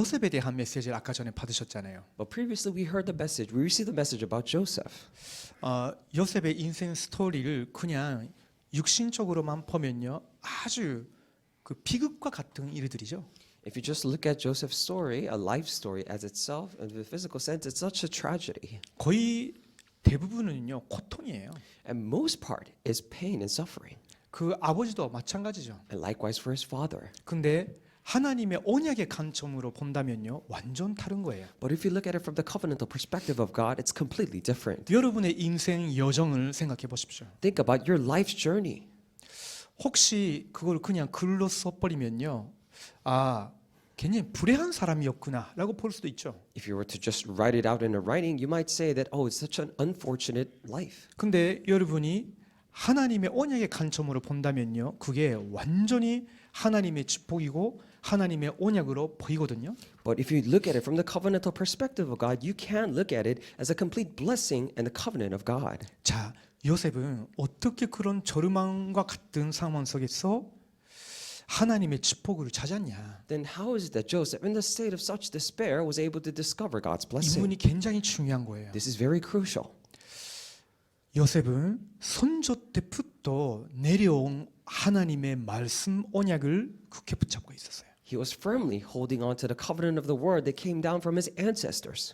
요셉에 대한 메시지를 아까 전에 받으셨잖아요. But previously we heard the message. We received the message about Joseph. 요셉의 인생 스토리를 그냥 육신적으로만 보면요, 아주 그 비극과 같은 일들이죠. If you just look at Joseph's story, a life story as itself, in the physical sense, it's such a tragedy. 거의 대부분은요 고통이에요. And most part is pain and suffering. 그 아버지도 마찬가지죠. And likewise for his father. 근데 하나님의 언약의 관점으로 본다면요 완전 다른 거예요. But if you look at it from the covenantal perspective of God, it's completely different. 여러분의 인생 여정을 생각해 보십시오. Think about your life's journey. 혹시 그걸 그냥 글로 써버리면요, 굉장히 불행한 사람이었구나라고 볼 수도 있죠. If you were to just write it out in a writing, you might say that, oh, it's such an unfortunate life. 근데 여러분이 하나님의 언약의 관점으로 본다면요, 그게 완전히 하나님의 축복이고 하나님의 언약으로 보이거든요. But if you look at it from the covenantal perspective of God, you can look at it as a complete blessing and the covenant of God. 자, 요셉은 어떻게 그런 저르망과 같은 상황 속에서 하나님의 축복을 찾았냐? Then how is it that Joseph, in the state of such despair, was able to discover God's blessing? 이분이 굉장히 중요한 거예요. This is very crucial. 요셉은 선조 때부터 내려온 하나님의 말씀 언약을 굳게 붙잡고 있었어요. He was firmly holding on to the covenant of the word that came down from his ancestors.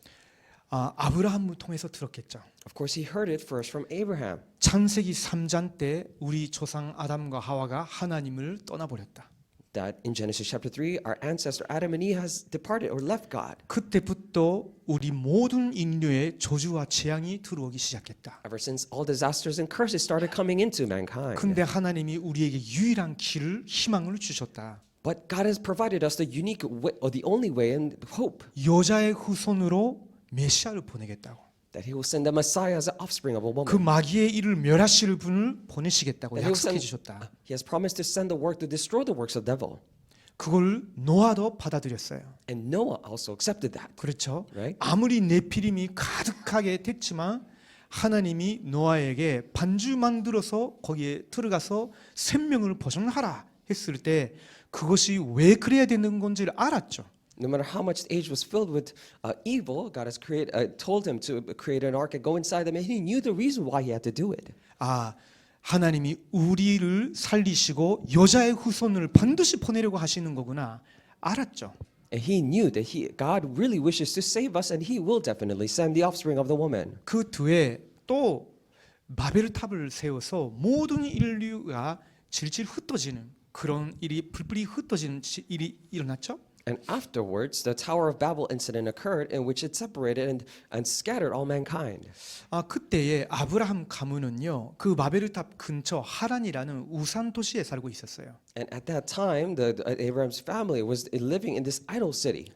아브라함을 통해서 들었겠죠. Of course, he heard it first from Abraham. 창세기 3장 때 우리 조상 아담과 하와가 하나님을 떠나버렸다. That in Genesis chapter 3, our ancestor Adam and Eve has departed or left God. 그때부터 우리 모든 인류의 저주와 재앙이 들어오기 시작했다. Ever since all disasters and curses started coming into mankind. 근데 하나님이 우리에게 유일한 길을, 희망을 주셨다. But God has provided us the unique way, or the only way and hope. 여자의 후손으로 메시아를 보내겠다고. That he will send the Messiah as the offspring of a woman. 그 마귀의 일을 멸하실 분을 보내시겠다고 That he will 약속해 send- 주셨다. He has promised to send the work to destroy the works of the devil. 그걸 노아도 받아들였어요. And Noah also accepted that. 그렇죠. Right? 아무리 네피림이 가득하게 됐지만 하나님이 노아에게 반주 만들어서 거기에 들어가서 생명을 보존하라 했을 때 그것이 왜 그래야 되는 건지를 알았죠. No matter how much the age was filled with evil, God has told him to create an ark and go inside them, and he knew the reason why he had to do it. 하나님이 우리를 살리시고 여자의 후손을 반드시 보내려고 하시는 거구나 알았죠. And he knew that God really wishes to save us, and he will definitely send the offspring of the woman. 그 뒤에 또 바벨탑을 세워서 모든 인류가 질질 흩어지는 그런 일이 불불이 흩어지는 일이 일어났죠. And afterwards, the Tower of Babel incident occurred, in which it separated and scattered all mankind. 그때에 아브라함 가문은요, 그 바벨탑 근처 하란이라는 우산 도시에 살고 있었어요. And at that time, Abraham's family was living in this idol city.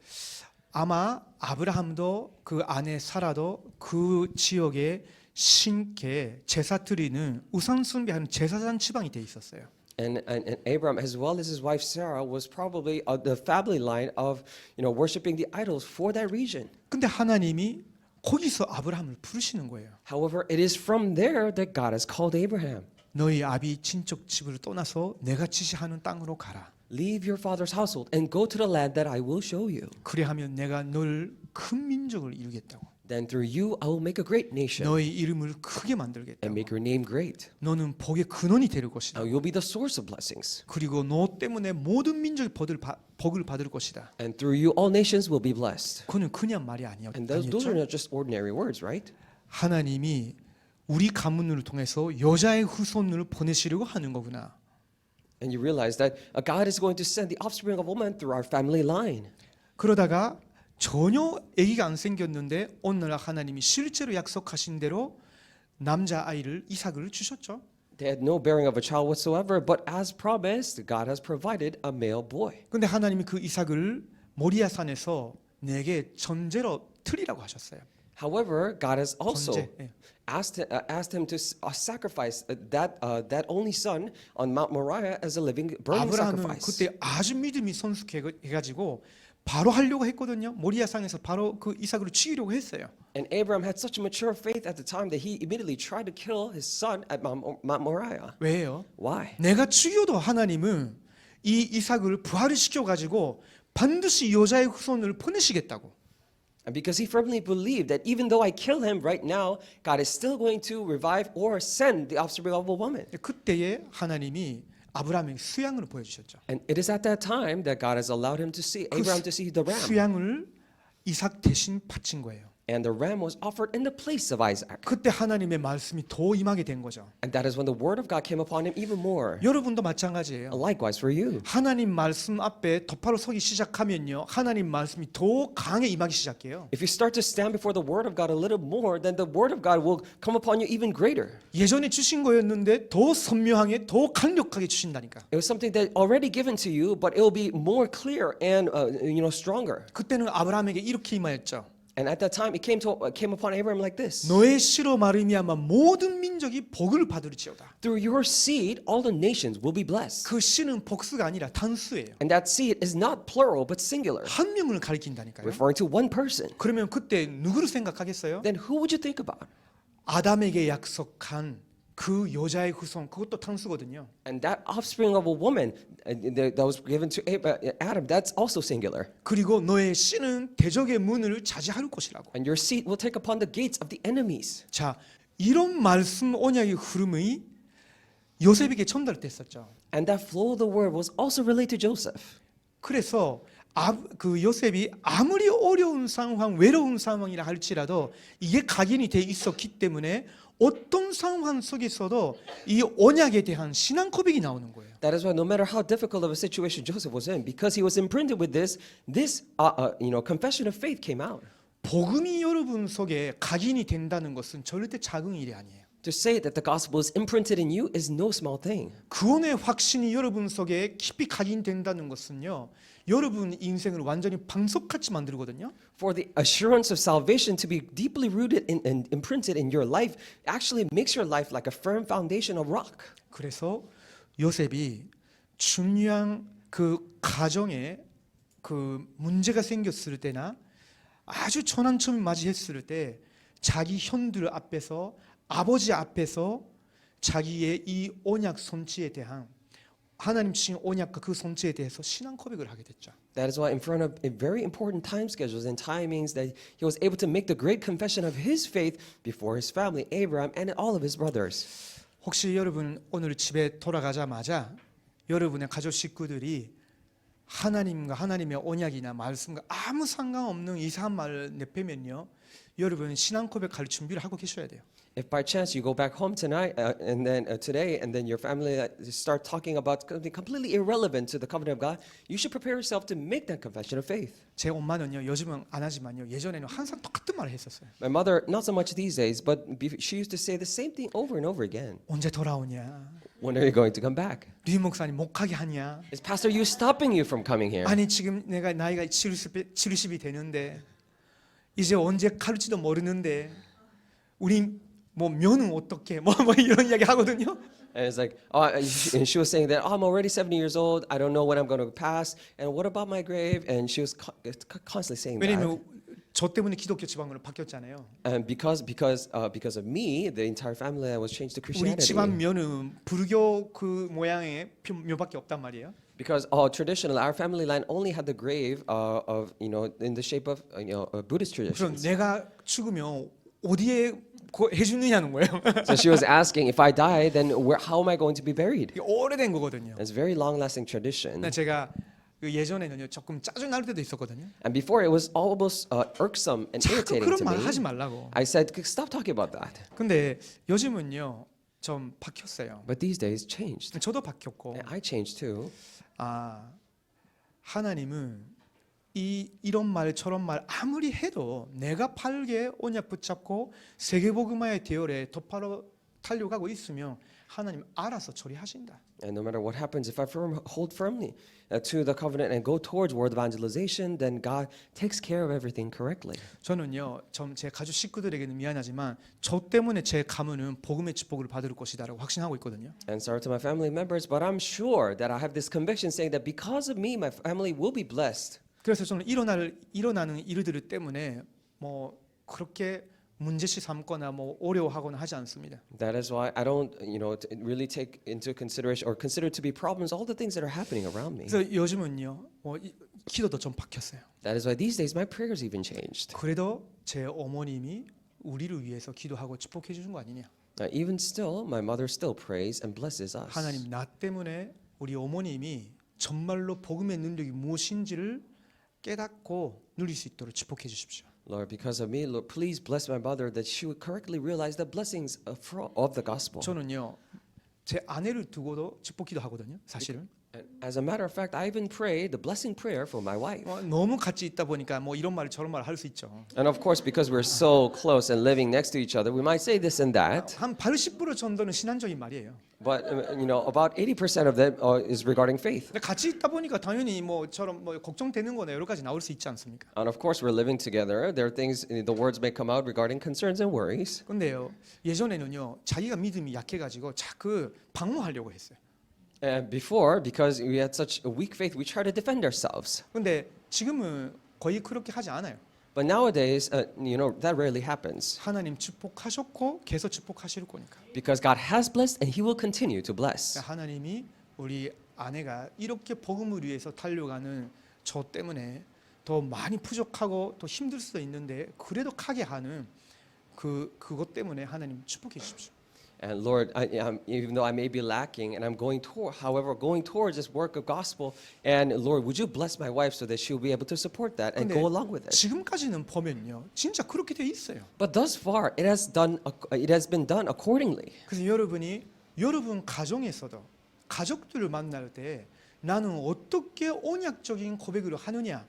아마 아브라함도 그 아내 사라도 그 지역에 신께 제사 드리는 우상 숭배하는 제사장 지방이 돼 있었어요. And Abraham, as well as his wife Sarah, was probably the family line of worshiping the idols for that region. 근데 하나님이 거기서 아브라함을 부르시는 거예요. However, it is from there that God has called Abraham. 너희 아비 친척 집을 떠나서 내가 지시하는 땅으로 가라. Leave your father's household and go to the land that I will show you. 그래하면 내가 널 큰 민족을 이루겠다고. Then through you I will make a great nation 너희 이름을 크게 and 만들겠다고. make your name great. 너는 복의 근원이 될 것이다. Now you'll be the source of blessings. 그리고 너 때문에 모든 민족이 복을 받을 것이다. And through you all nations will be blessed. 그는 그냥 말이 And those are 아니었죠. not just ordinary words, right? 하나님이 우리 가문을 통해서 여자의 후손을 보내시려고 하는 거구나. And you realize that God is going to send the offspring of a woman through our family line. 그러다가 전혀 아기가 안 생겼는데 어느 날 하나님이 실제로 약속하신 대로 남자 아이를 이삭을 주셨죠. They had no bearing of a child whatsoever, but as promised, God has provided a male boy. 근데 하나님이 그 이삭을 모리아산에서 내게 전제로 드리라고 하셨어요. However, God has also 번제, 예. asked him to sacrifice that only son on Mount Moriah as a living burning 아브라함은 sacrifice. 그때 아주 믿음이 성숙해가지고 바로 하려고 했거든요. 모리아산에서 바로 그 이삭을 죽이려고 했어요. And Abraham had such a mature faith at the time that he immediately tried to kill his son at Mount Moriah. 왜요? Why? 내가 죽여도 하나님은 이 이삭을 부활을 시켜가지고 반드시 여자의 후손을 보내시겠다고. And because he firmly believed that even though I kill him right now, God is still going to revive or send the offspring of a woman. 그때에 하나님이 아브라함에게 수양을 보여주셨죠. And it is at that time that God has allowed him to see Abraham to see the ram. 수양을 이삭 대신 바친 거예요. And the ram was offered in the place of Isaac. 그때 하나님의 말씀이 더 임하게 된 거죠. And that is when the word of God came upon him even more. 여러분도 마찬가지예요. Likewise for you. 하나님 말씀 앞에 덮바로 서기 시작하면요, 하나님 말씀이 더 강하게 임하기 시작해요. If you start to stand before the word of God a little more, then the word of God will come upon you even greater. 예전에 주신 거였는데 더 선명하게, 더 강력하게 주신다니까. It was something that already given to you, but it will be more clear and stronger. 그때는 아브라함에게 이렇게 임하였죠. And at that time, it came upon Abraham like this. 너의 씨로 말미암아 모든 민족이 복을 받으리지어다. Through your seed, all the nations will be blessed. 그 씨는 복수가 아니라 단수예요. And that seed is not plural, but singular, 한 명을 가리킨다니까요. referring to one person. 그러면 그때 누구를 생각하겠어요? Then who would you think about? 아담에게 약속한 그 여자의 후손, 그것도 단수거든요. And that offspring of a woman that was given to Adam, that's also singular. 그리고 너의 씨는 대적의 문을 차지할 것이라고. And your seed will take upon the gates of the enemies. 자, 이런 말씀 언약의 흐름이 요셉에게 전달됐었죠. And that flow of the word was also relayed to Joseph. 그래서 그 요셉이 아무리 어려운 상황, 외로운 상황이라 할지라도 이게 각인이 돼 있었기 때문에 어떤 상황 속에서도 이 언약에 대한 신앙 고백이 나오는 거예요. That is why no matter how difficult of a situation Joseph was in, because he was imprinted with this confession of faith came out. 복음이 여러분 속에 각인이 된다는 것은 절대 작은 일이 아니에요. To say that the gospel is imprinted in you is no small thing. 구원의 확신이 여러분 속에 깊이 각인된다는 것은요, 여러분 인생을 완전히 방석같이 만들거든요. For the assurance of salvation to be deeply rooted and imprinted in your life actually makes your life like a firm foundation of rock. 그래서 요셉이 중요한 그 가정에 그 문제가 생겼을 때나 아주 천황첨을 맞이했을 때 자기 형들 앞에서, 아버지 앞에서 자기의 이 언약 성취에 대한, 하나님 주신 언약과 그 성취에 대해서 신앙 고백을 하게 됐죠. That is why in front of very important time schedules and timings that he was able to make the great confession of his faith before his family, Abraham, and all of his brothers. 혹시 여러분 오늘 집에 돌아가자마자 여러분의 가족 식구들이 하나님과 하나님의 언약이나 말씀과 아무 상관없는 이상한 말을 내빼면요, 여러분 신앙 고백할 준비를 하고 계셔야 돼요. If by chance you go back home tonight and then today and then your family start talking about something completely irrelevant to the covenant of God, you should prepare yourself to make that confession of faith. 제 엄마는요, 요즘은 안 하지만요, 예전에는 항상 똑같은 말을 했었어요. My mother, not so much these days, but she used to say the same thing over and over again. 언제 돌아오냐? When are you going to come back? 류 목사님 못 가게 하냐? Is Pastor Yu stopping you from coming here? 아니 지금 내가 나이가 70이 되는데 이제 언제 갈지도 모르는데 우리 뭐 면은 어떻게 뭐 이런 이야기 하거든요. And it's like, and she was saying that I'm already 70 years old. I don't know when I'm going to pass. And what about my grave? And she was constantly saying that. 왜냐면 저 때문에 기독교 지방으로 바뀌었잖아요. And because of me, the entire family was changed to 우리 Christianity. 집안 면은 불교 그 모양의 묘밖에 없단 말이에요. Because traditionally, our family line only had the grave of in the shape of Buddhist 그럼 traditions. 내가 죽으면 어디에 해주느냐는 거예요. So she was asking, if I die, then how am I going to be buried? 이게 오래된 거거든요. It's a very long-lasting tradition. 제가 그 예전에는요 조금 짜증 날 때도 있었거든요. And before it was almost irksome and 자꾸 irritating 그런 to 말 me. 하지 말라고. I said, stop talking about that. 근데 요즘은요 좀 바뀌었어요. But these days changed. 저도 바뀌었고, And I changed too. 하나님은 이런 말 저런 말 아무리 해도 내가 팔게 언약 붙잡고 세계복음화의 대열에 덮바로 달려가고 있으면 하나님 알아서 처리하신다. And no matter what happens, if I hold firmly to the covenant and go towards world evangelization, then God takes care of everything correctly. 저는요, 제 가족 식구들에게는 미안하지만 저 때문에 제 가문은 복음의 축복을 받을 것이다라고 확신하고 있거든요. And sorry to my family members, but I'm sure that I have this conviction saying that because of me, my family will be blessed. 그래서 저는 일어나는 일들 때문에 뭐 그렇게 문제시 삼거나 뭐 어려워하거나 하지 않습니다. That is why I don't, really take into consideration or consider to be problems all the things that are happening around me. 그래서 요즘은요, 기도도 좀 바뀌었어요. That is why these days my prayers even changed. 그래도 제 어머님이 우리를 위해서 기도하고 축복해 주는 거 아니냐? Even still, my mother still prays and blesses us. 하나님 나 때문에 우리 어머님이 정말로 복음의 능력이 무엇인지를 깨닫고 누릴 수 있도록 축복해 주십시오. Lord, because of me, Lord, please bless my mother that she would correctly realize the blessings of the gospel. 저는요, 제 아내를 두고도 축복기도 하거든요. 사실은 And as a matter of fact, I even pray the blessing prayer for my wife. 너무 같이 있다 보니까 뭐 이런 말 저런 말 할 수 있죠. And of course, because we're so close and living next to each other, we might say this and that. 한 80% 정도는 신앙적인 말이에요. But about 80% of that is regarding faith. 근데 같이 있다 보니까 당연히 뭐 저런 뭐 걱정되는 거나 여러 가지 나올 수 있지 않습니까? And of course, we're living together. There are things, the words may come out regarding concerns and worries. 근데요, 예전에는요, 자기가 믿음이 약해가지고 자꾸 방어하려고 했어요. And before, because we had such a weak faith, we try to defend ourselves. 근데 지금은 거의 그렇게 하지 않아요. But nowadays, that rarely happens. 하나님 축복하셨고 계속 축복하실 거니까. Because God has blessed and He will continue to bless. 그러니까 하나님이 우리 아내가 이렇게 복음을 위해서 달려가는 저 때문에 더 많이 부족하고 더 힘들 수도 있는데 그래도 가게 하는 그것 때문에 하나님 축복해 주십시오. And Lord, even though I may be lacking, and I'm going towards this work of gospel, and Lord, would you bless my wife so that she'll be able to support that and 근데 go along with it? 지금까지는 보면요, 진짜 그렇게 돼 있어요. But thus far, it has been done accordingly. 그래서 여러분 가정에서도 가족들을 만날 때 나는 어떻게 언약적인 고백을 하느냐,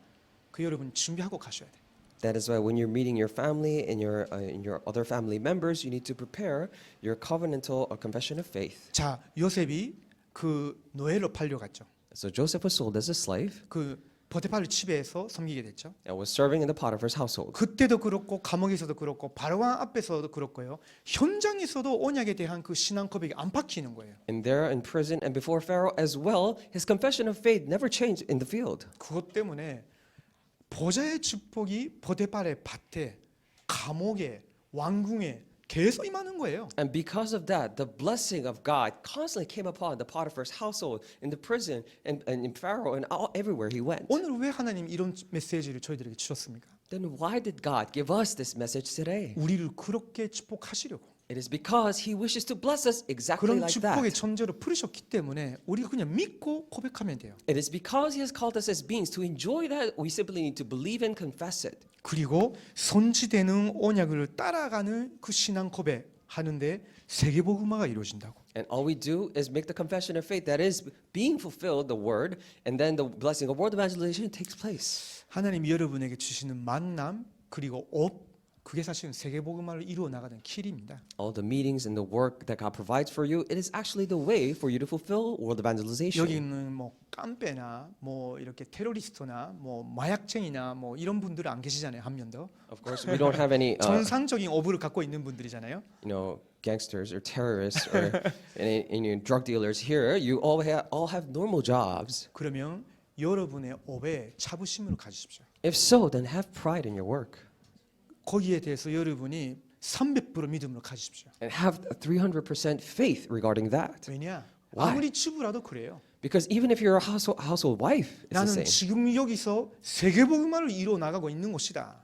그 여러분 준비하고 가셔야 돼. That is why when you're meeting your family and your other family members, you need to prepare your covenantal or confession of faith. 자, 요셉이 그 노예로 팔려갔죠. So Joseph was sold as a slave 그 보디파르 집에서 섬기게 됐죠. and was serving in the Potiphar's household. 그때도 그렇고 감옥에서도 그렇고 바로왕 앞에서도 그렇고요. 현장에서도 언약에 대한 그 신앙 고백이 안 바뀌는 거예요. And there in prison and before Pharaoh as well, his confession of faith never changed in the field. 그것 때문에 보좌의 축복이 보디파르의 밭에, 감옥에, 왕궁에 계속 임하는 거예요. And because of that, the blessing of God constantly came upon the Potiphar's household, in the prison, and in Pharaoh, and everywhere he went. 오늘 왜 하나님 이런 메시지를 저희들에게 주셨습니까? Then why did God give us this message today? 우리를 그렇게 축복하시려고. It is because He wishes to bless us exactly 그런 like 축복의 that. 천재로 부르셨기 때문에 우리가 그냥 믿고 고백하면 돼요. It is because He has called us as beings to enjoy that. We simply need to believe and confess it. 그리고 선지되는 언약을 따라가는 그 신앙 고백 하는데 세계복음화가 이루어진다고. And all we do is make the confession of faith that is being fulfilled, the word, and then the blessing of word evangelization takes place. 하나님이 여러분에게 주시는 만남 그리고 옷 그게 사실은 세계복음화를 이루어 나가는 길입니다. All the meetings and the work that God provides for you, it is actually the way for you to fulfill world evangelization. 여기는 뭐 깡패나 뭐 이렇게 테러리스트나 뭐 마약쟁이나 뭐 이런 분들은 안 계시잖아요. 한 명 더. Of course, we don't have any, 정상적인 어부를 갖고 있는 분들이잖아요. gangsters or terrorists or any drug dealers here. You all have normal jobs. 그러면 여러분의 업에 자부심을 가지십시오. If so, then have pride in your work 거기에 대해서 여러분이 300% 믿음을 가지십시오. and have 300% faith regarding that. 왜냐? Why? 아무리 주부라도 그래요. Because even if you're a household wife, it's the 나는 same. 지금 여기서 세계복음화를 이루어 나가고 있는 것이다.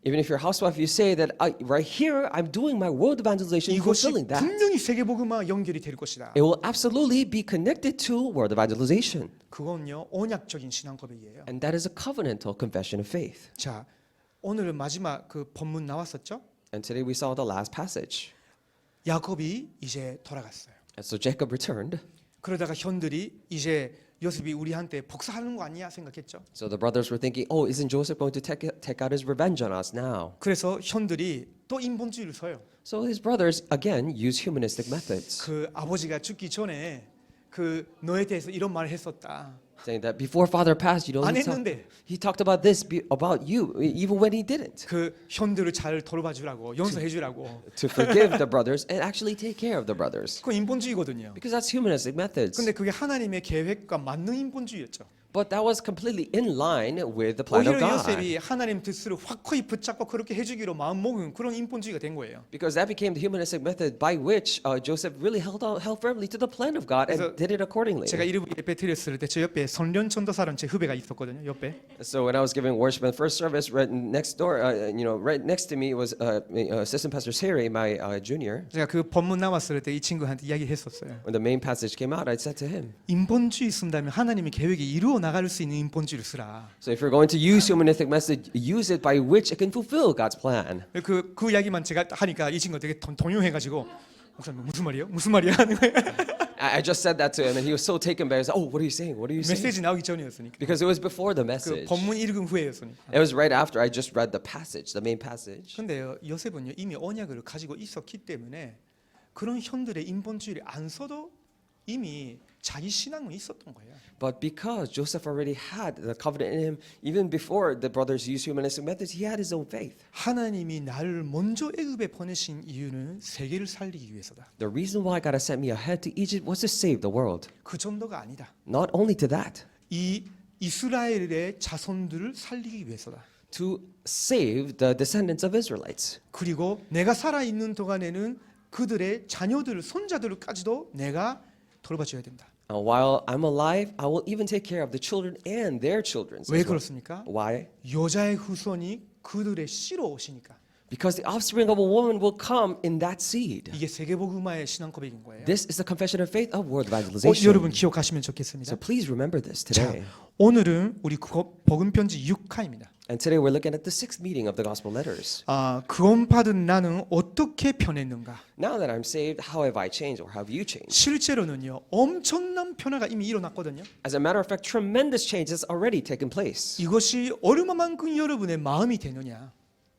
Even if you're a housewife, you say that right here, I'm doing my world evangelization, 이것이 fulfilling that. 분명히 세계복음화 연결이 될 것이다. It will absolutely be connected to world evangelization. 그건요 언약적인 신앙 고백이에요. And that is a covenantal confession of faith. 자, 오늘은 마지막 그 본문 나왔었죠? And today we saw the last passage. 야곱이 이제 돌아갔어요. And so Jacob returned. 그러다가 현들이 이제 요셉이 우리한테 복사하는 거 아니야 생각했죠. So the brothers were thinking, oh, isn't Joseph going to take out his revenge on us now? 그래서 현들이 또 인본주의를 써요. So his brothers again use humanistic methods, 그 아버지가 죽기 전에 그 너에 대해서 이런 말을 했었다. saying that before father passed, 안 했는데 he talked about this about you, even when he didn't, 그 현들을 잘 돌봐 주라고 용서해 주라고. to forgive the brothers and actually take care of the brothers. 그건 인본주의거든요. Because that's humanistic methods. 근데 그게 하나님의 계획과 맞는 인본주의였죠. But that was completely in line with the plan of 오히려 God. 요셉이 하나님 뜻을 확고히 붙잡고 그렇게 해주기로 마음먹은 그런 인본주의가 된 거예요. Because that became the humanistic method by which Joseph really held firmly to the plan of God 그래서 and did it accordingly. 제가 이름 예배 드렸을 때 제 옆에 선련 전도사라는 제 후배가 있었거든요. 옆에. So when I was giving worship in the first service, right next door, right next to me was Assistant Pastor Siri, my junior. 제가 그 본문 나왔을 때 이 친구한테 이야기했었어요. When the main passage came out, I said to him, 인본주의 쓴다면 하나님의 계획이 이루어 나갈 수 있는 인본주의를 쓰라. so if you're going to use humanistic method, use it by which it can fulfill God's plan. 그 이야기만 제가 하니까 이 친구가 되게 동요해가지고 목사님 무슨 말이요? 무슨 말이야? 하는 거예요. I just said that to him, and he was so taken back. He was like, "Oh, what are you saying? What are you saying?" 메시지 나오기 전이었으니까. Because it was before the 그 message. 본문 읽은 후에였으니까. It was right after I just read the passage, the main passage. 근데요, 요셉은요 이미 언약을 가지고 있었기 때문에 그런 현들의 인본주의를 안 써도 이미 자기 신앙은 있었던 거예요. But because Joseph already had the covenant in him, even before the brothers used humanistic methods, he had his own faith. 하나님이 나를 먼저 애굽에 보내신 이유는 세계를 살리기 위해서다. The reason why God has sent me ahead to Egypt was to save the world. 그 정도가 아니다. Not only to that, 이 이스라엘의 자손들을 살리기 위해서다. to save the descendants of Israelites. 그리고 내가 살아 있는 동안에는 그들의 자녀들, 손자들까지도 내가 돌봐줘야 된다. While I'm alive, I will even take care of the children and their children. 왜 그렇습니까? Why? 여자의 후손이 그들의 씨로 오시니까. Because the offspring of a woman will come in that seed. 이게 세계복음화의 신앙 고백인 거예요. This is the confession of faith of world 여러분 evangelization. 기억하시면 좋겠습니다. So please remember this 자, today. 오늘은 우리 복음 편지 6화입니다. And today we're looking at the sixth meeting of the gospel letters. 구원받은 나는 어떻게 변했는가? Now that I'm saved, how have I changed or have you changed? 실제로는요, 엄청난 변화가 이미 일어났거든요. As a matter of fact, tremendous change has already taken place. 이것이 얼마만큼 여러분의 마음이 되느냐?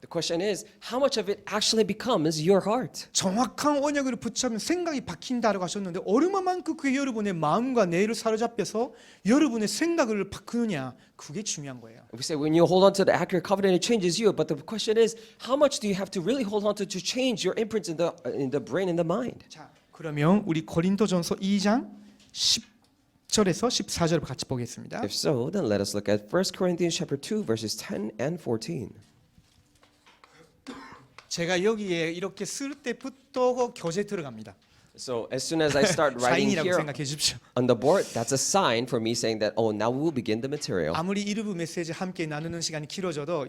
The question is, how much of it actually becomes your heart? 정확한 언약을 붙잡으면 생각이 바뀐다라고 하셨는데 얼마만큼 그게 여러분의 마음과 뇌를 사로잡혀서 여러분의 생각을 바꾸느냐? 그게 중요한 거예요. We say when you hold on to the accurate covenant, it changes you. But the question is, how much do you have to really hold on to change your imprints in the brain and the mind? 자, 그러면 우리 고린도전서 2장 10절에서 14절을 같이 보겠습니다. If so, then let us look at 1 Corinthians chapter 2, verses 10 and 14. 제가 여기에 이렇게 쓸 때부터 교재 들어갑니다. So as soon as I start writing 사인이라고 here 생각해 주십시오. on the board, that's a sign for me saying that, oh, now we will begin the material. 아무리 이르브 메시지 함께 나누는 시간이 길어져도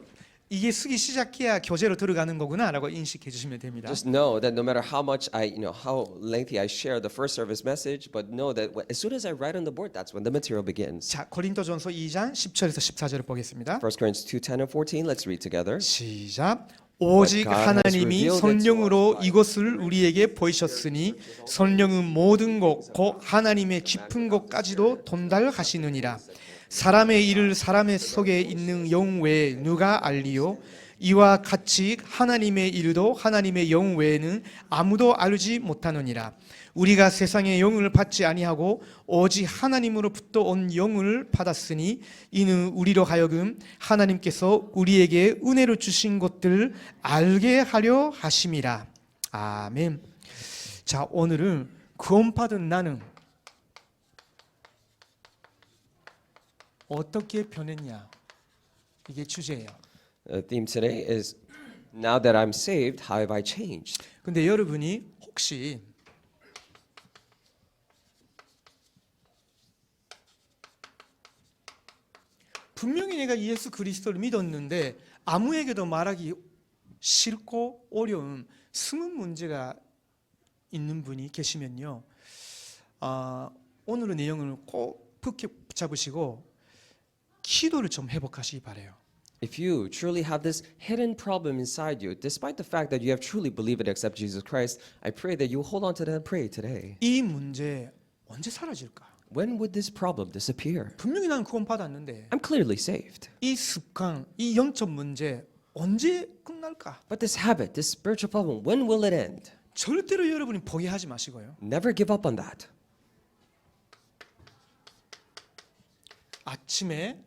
이게 쓰기 시작해야 교재로 들어가는 거구나라고 인식해 주시면 됩니다. Just know that no matter how much how lengthy I share the first service message, but know that as soon as I write on the board, that's when the material begins. 자, 고린도전서 2장 10절에서 14절을 보겠습니다. 1 Corinthians 2, 10 and 14, let's read together. 시작. 오직 하나님이 성령으로 이것을 우리에게 보이셨으니 성령은 모든 것 곧 하나님의 깊은 것까지도 돈달하시느니라. 사람의 일을 사람의 속에 있는 영 외에 누가 알리요? 이와 같이 하나님의 일도 하나님의 영 외에는 아무도 알지 못하느니라. 우리가 세상의 영을 받지 아니하고 오직 하나님으로부터 온 영을 받았으니 이는 우리로 하여금 하나님께서 우리에게 은혜로 주신 것들을 알게 하려 하심이라. 아멘. 자, 오늘은 구원받은 나는 어떻게 변했냐? 이게 주제예요. The theme today is, now that I'm saved, how have I changed? 근데 여러분이 혹시 분명히 내가 예수 그리스도를 믿었는데 아무에게도 말하기 싫고 어려운 숨은 문제가 있는 분이 계시면요, 오늘의 내용을 꼭 붙잡으시고 기도를 좀 회복하시기 바래요. If you truly have this hidden problem inside you, despite the fact that you have truly believed and accepted Jesus Christ, I pray that you hold on to that and pray today. 이 문제 언제 사라질까? When would this problem disappear? 분명히 나는 구원 받았는데 I'm clearly saved. 이 습관, 이 영적 문제 언제 끝날까? But this habit, this spiritual problem, when will it end? 절대로 여러분이 포기하지 마시고요. Never give up on that. 아침에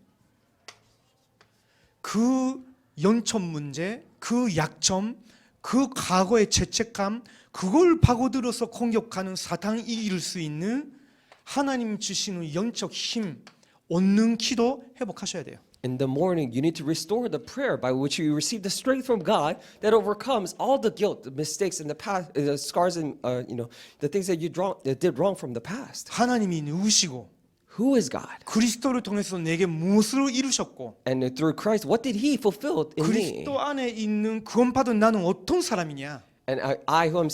그 영적 문제, 그 약점, 그 과거의 죄책감, 그걸 파고들어서 공격하는 사탄이 이길 수 있는 하나님 주시는 영적 힘, 얻는 기도 회복하셔야 돼요. In the morning, you need to restore the prayer by which you receive the strength from God that overcomes all the guilt, the mistakes, and the past, the scars, and the things that that did wrong from the past. 하나님이 누구시고 Who is God? 그리스도를 통해서 내게 무엇을 이루셨고 And through Christ, what did He fulfill in me? 그리스도 안에 있는 구원받은 나는 어떤 사람이냐? And I who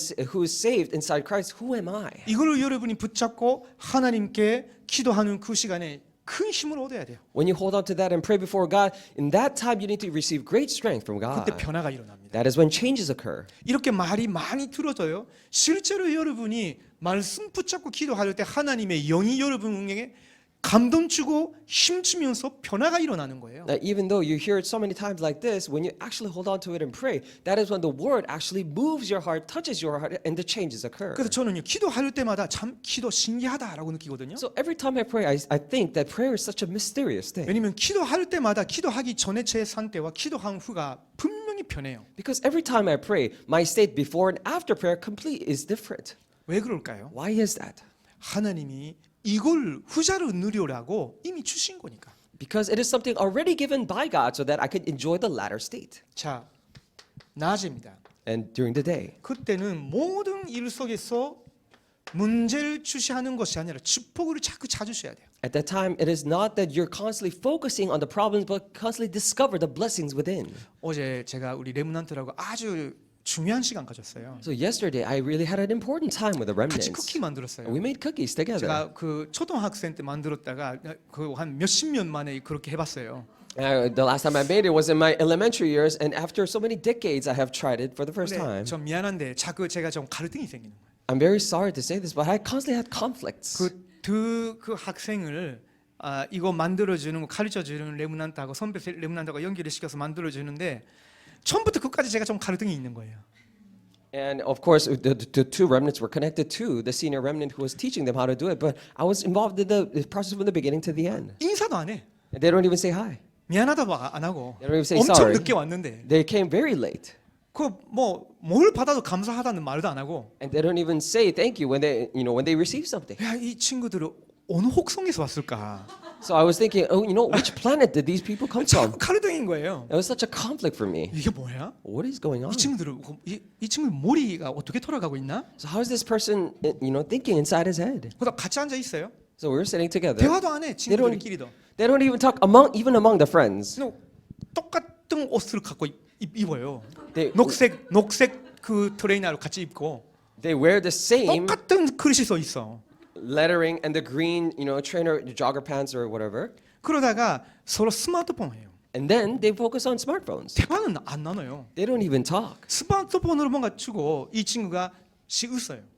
is saved inside Christ, who am I? 이걸 여러분이 붙잡고 하나님께 기도하는 그 시간에 큰 힘을 얻어야 돼요. When you hold on to that and pray before God, in that time you need to receive great strength from God. 그때 변화가 일어납니다. That is when changes occur. 이렇게 말이 많이 들어져요. 실제로 여러분이 말씀 붙잡고 기도할 때 하나님의 영이 여러분에게 감동 주고 힘주면서 변화가 일어나는 거예요. That even though you hear it so many times like this, when you actually hold on to it and pray, that is when the word actually moves your heart, touches your heart, and the changes occur. 그래서 저는요 기도할 때마다 참 기도 신기하다라고 느끼거든요. So every time I pray, I think that prayer is such a mysterious thing. 왜냐면 기도할 때마다 기도하기 전에 제 상태와 기도한 후가 분명히 변해요. Because every time I pray, my state before and after prayer complete is different. 왜 그럴까요? Why is that? 하나님이 이걸 후자로 누리라고 이미 주신 거니까. Because it is something already given by God so that I could enjoy the latter state. 자, 낮입니다. And during the day. 그때는 모든 일 속에서 문제를 주시하는 것이 아니라 축복을 자꾸 찾으셔야 돼요. At that time, it is not that you're constantly focusing on the problems, but constantly discover the blessings within. 어제 제가 우리 레몬한트라고 아주 중요한 시간 가졌어요. So yesterday, I really had an important time with the 같이 remnants. 쿠키 만들었어요. We made cookies together. 제가 그 초등학생 때 만들었다가 그 한 몇십 년 만에 그렇게 해봤어요. The last time I made it was in my elementary years, and after so many decades, I have tried it for the first 근데 time. 좀 미안한데 자꾸 제가 좀 갈등이 생기는 거예요. I'm very sorry to say this, but I constantly had conflicts. 그 학생을 이거 만들어주는 거 가르쳐주는 레몬한트하고 선배 레몬한트하고 연결을 시켜서 만들어주는데 처음부터 끝까지 제가 좀 갈등이 있는 거예요. And of course, the two remnants were connected to the senior remnant who was teaching them how to do it, but I was involved in the process from the beginning to the end. 인사도 안 해. And they don't even say hi. 미안하다고 안 하고 They don't even say 엄청 sorry. 늦게 왔는데 They came very late. 뭘 받아도 감사하다는 말도 안 하고 And they don't even say thank you when they receive something. 야, 이 친구들은 어느 혹성에서 왔을까? So I was thinking, which planet did these people come 자꾸 from? 갈등인 거예요. It was such a conflict for me. 이게 뭐야? What is going on? 이 친구들 이 친구 머리가 어떻게 돌아가고 있나? So how is this person, thinking inside his head? 그러다 같이 앉아 있어요. So we were sitting together. 대화도 안 해. 친구들끼리도. They don't even talk even among the friends. 그냥 똑같은 옷을 갖고 입어요. They 녹색 그 트레이너를 같이 입고 they wear the same 똑같은 글씨 써 있어. lettering and the green, trainer jogger pants or whatever. 그러다가 서로 스마트폰 해요. And then they focus on smartphones. 대화는 안 나눠요. They don't even talk. 스마트폰으로 뭔가 주고 이 친구가 웃어요.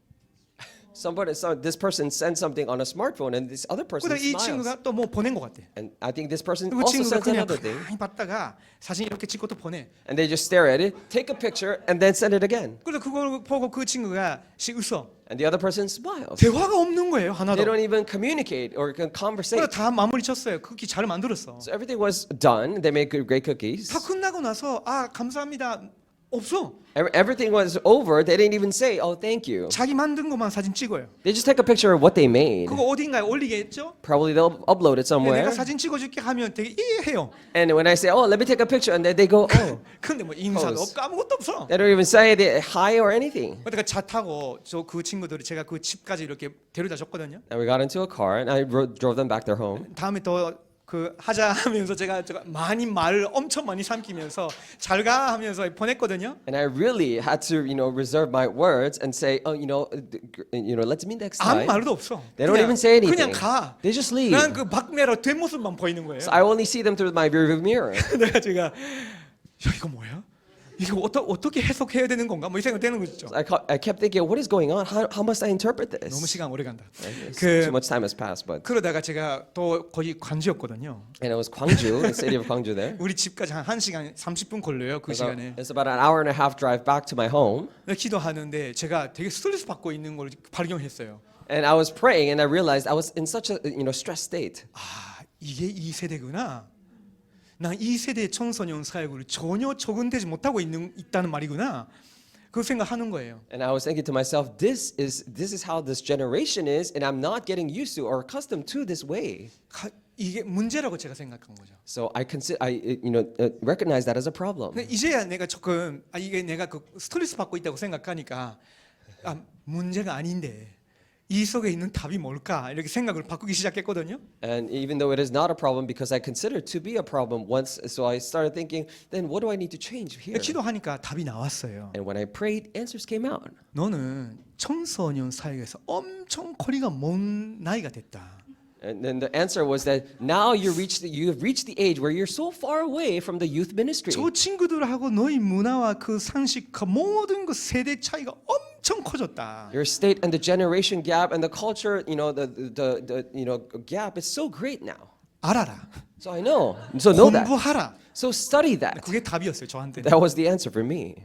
This person sends something on a smartphone, and this other person 그러다 이 smiles. 친구가 또 뭐 보낸 것 같아. And I think this person 그 also 친구가 sends 그냥 another thing. 가만히 봤다가 사진 이렇게 찍고 또 보내. And they just stare at it, take a picture, and then send it again. 그래서 그걸 보고 그 친구가 웃어. And the other person smiles. 대화가 없는 거예요 They 하나도. don't even communicate or can conversate. 그래서 다 마무리 쳤어요. 쿠키 잘 만들었어. So everything was done. They made great cookies. 다 끝나고 나서 감사합니다 없어. Everything was over. They didn't even say, "Oh, thank you." 자기 만든 것만 사진 찍어요. They just take a picture of what they made. 그거 어딘가에 올리겠죠? Probably they'll upload it 내가 somewhere. 사진 찍어줄게 하면 되게 이해해요. And when I say, "Oh, let me take a picture," and then they go, "Oh." 근데 뭐 인사도 Pose. 없고 아무것도 없어. They don't even say hi or anything. 그러니까 차 타고 그 친구들이 제가 그 집까지 이렇게 데려다 줬거든요. And we got into a car, and I drove them back their home. 다음에 더 하자 하면서 제가 많이 말을 엄청 많이 삼키면서 잘 가 하면서 보냈거든요. And I really had to, reserve my words and say, "Oh, let's meet next 아무 time." 말도 없어. They don't even say 그냥 anything. 가. They just leave. 그냥 그 밖내로 뒷모습만 보이는 거예요. So I only see them through my rearview mirror. 제가 야 이거 뭐야? 이거 어떻게 해석해야 되는 건가? 뭐 이 생각 되는 거죠. I kept thinking, what is going on? How must I interpret this? 너무 시간 오래 간다. Too much time has passed, but 그러다가 제가 또 거기 관주였거든요. and it was Gwangju, the city of Gwangju there. 우리 집까지 한 1시간 30분 걸려요. 그 So 시간에. it's about an hour and a half drive back to my home. 기도하는데 제가 되게 스트레스 받고 있는 걸 발견했어요. And I was praying, and I realized I was in such a stressed state. 이게 이 세대구나. 난 이 세대의 청소년 사역을 전혀 적응되지 못하고 있다는 말이구나. 그 생각하는 거예요. And I was thinking to myself, this is how this generation is, and I'm not getting used to or accustomed to this way. 이게 문제라고 제가 생각한 거죠. So recognize that as a problem. 근데 이제야 내가 조금 이게 내가 그 스트레스 받고 있다고 생각하니까 문제가 아닌데 이 속에 있는 답이 뭘까 이렇게 생각을 바꾸기 시작했거든요. And even though it is not a problem because I consider it to be a problem once, so I started thinking, then what do I need to change here? 기도하니까 답이 나왔어요. And when I prayed, answers came out. 너는 청소년 사역에서 엄청 거리가 먼 나이가 됐다. And then the answer was that now you have reached the age where you're so far away from the youth ministry. 저 친구들하고 너희 문화와 그 상식, 그 모든 그 세대 차이가 엄청 커졌다. Your state and the generation gap and the culture, gap is so great now. 알아라. So I know. So know that. 공부하라. So study that. 그게 답이었어요 저한테. That was the answer for me.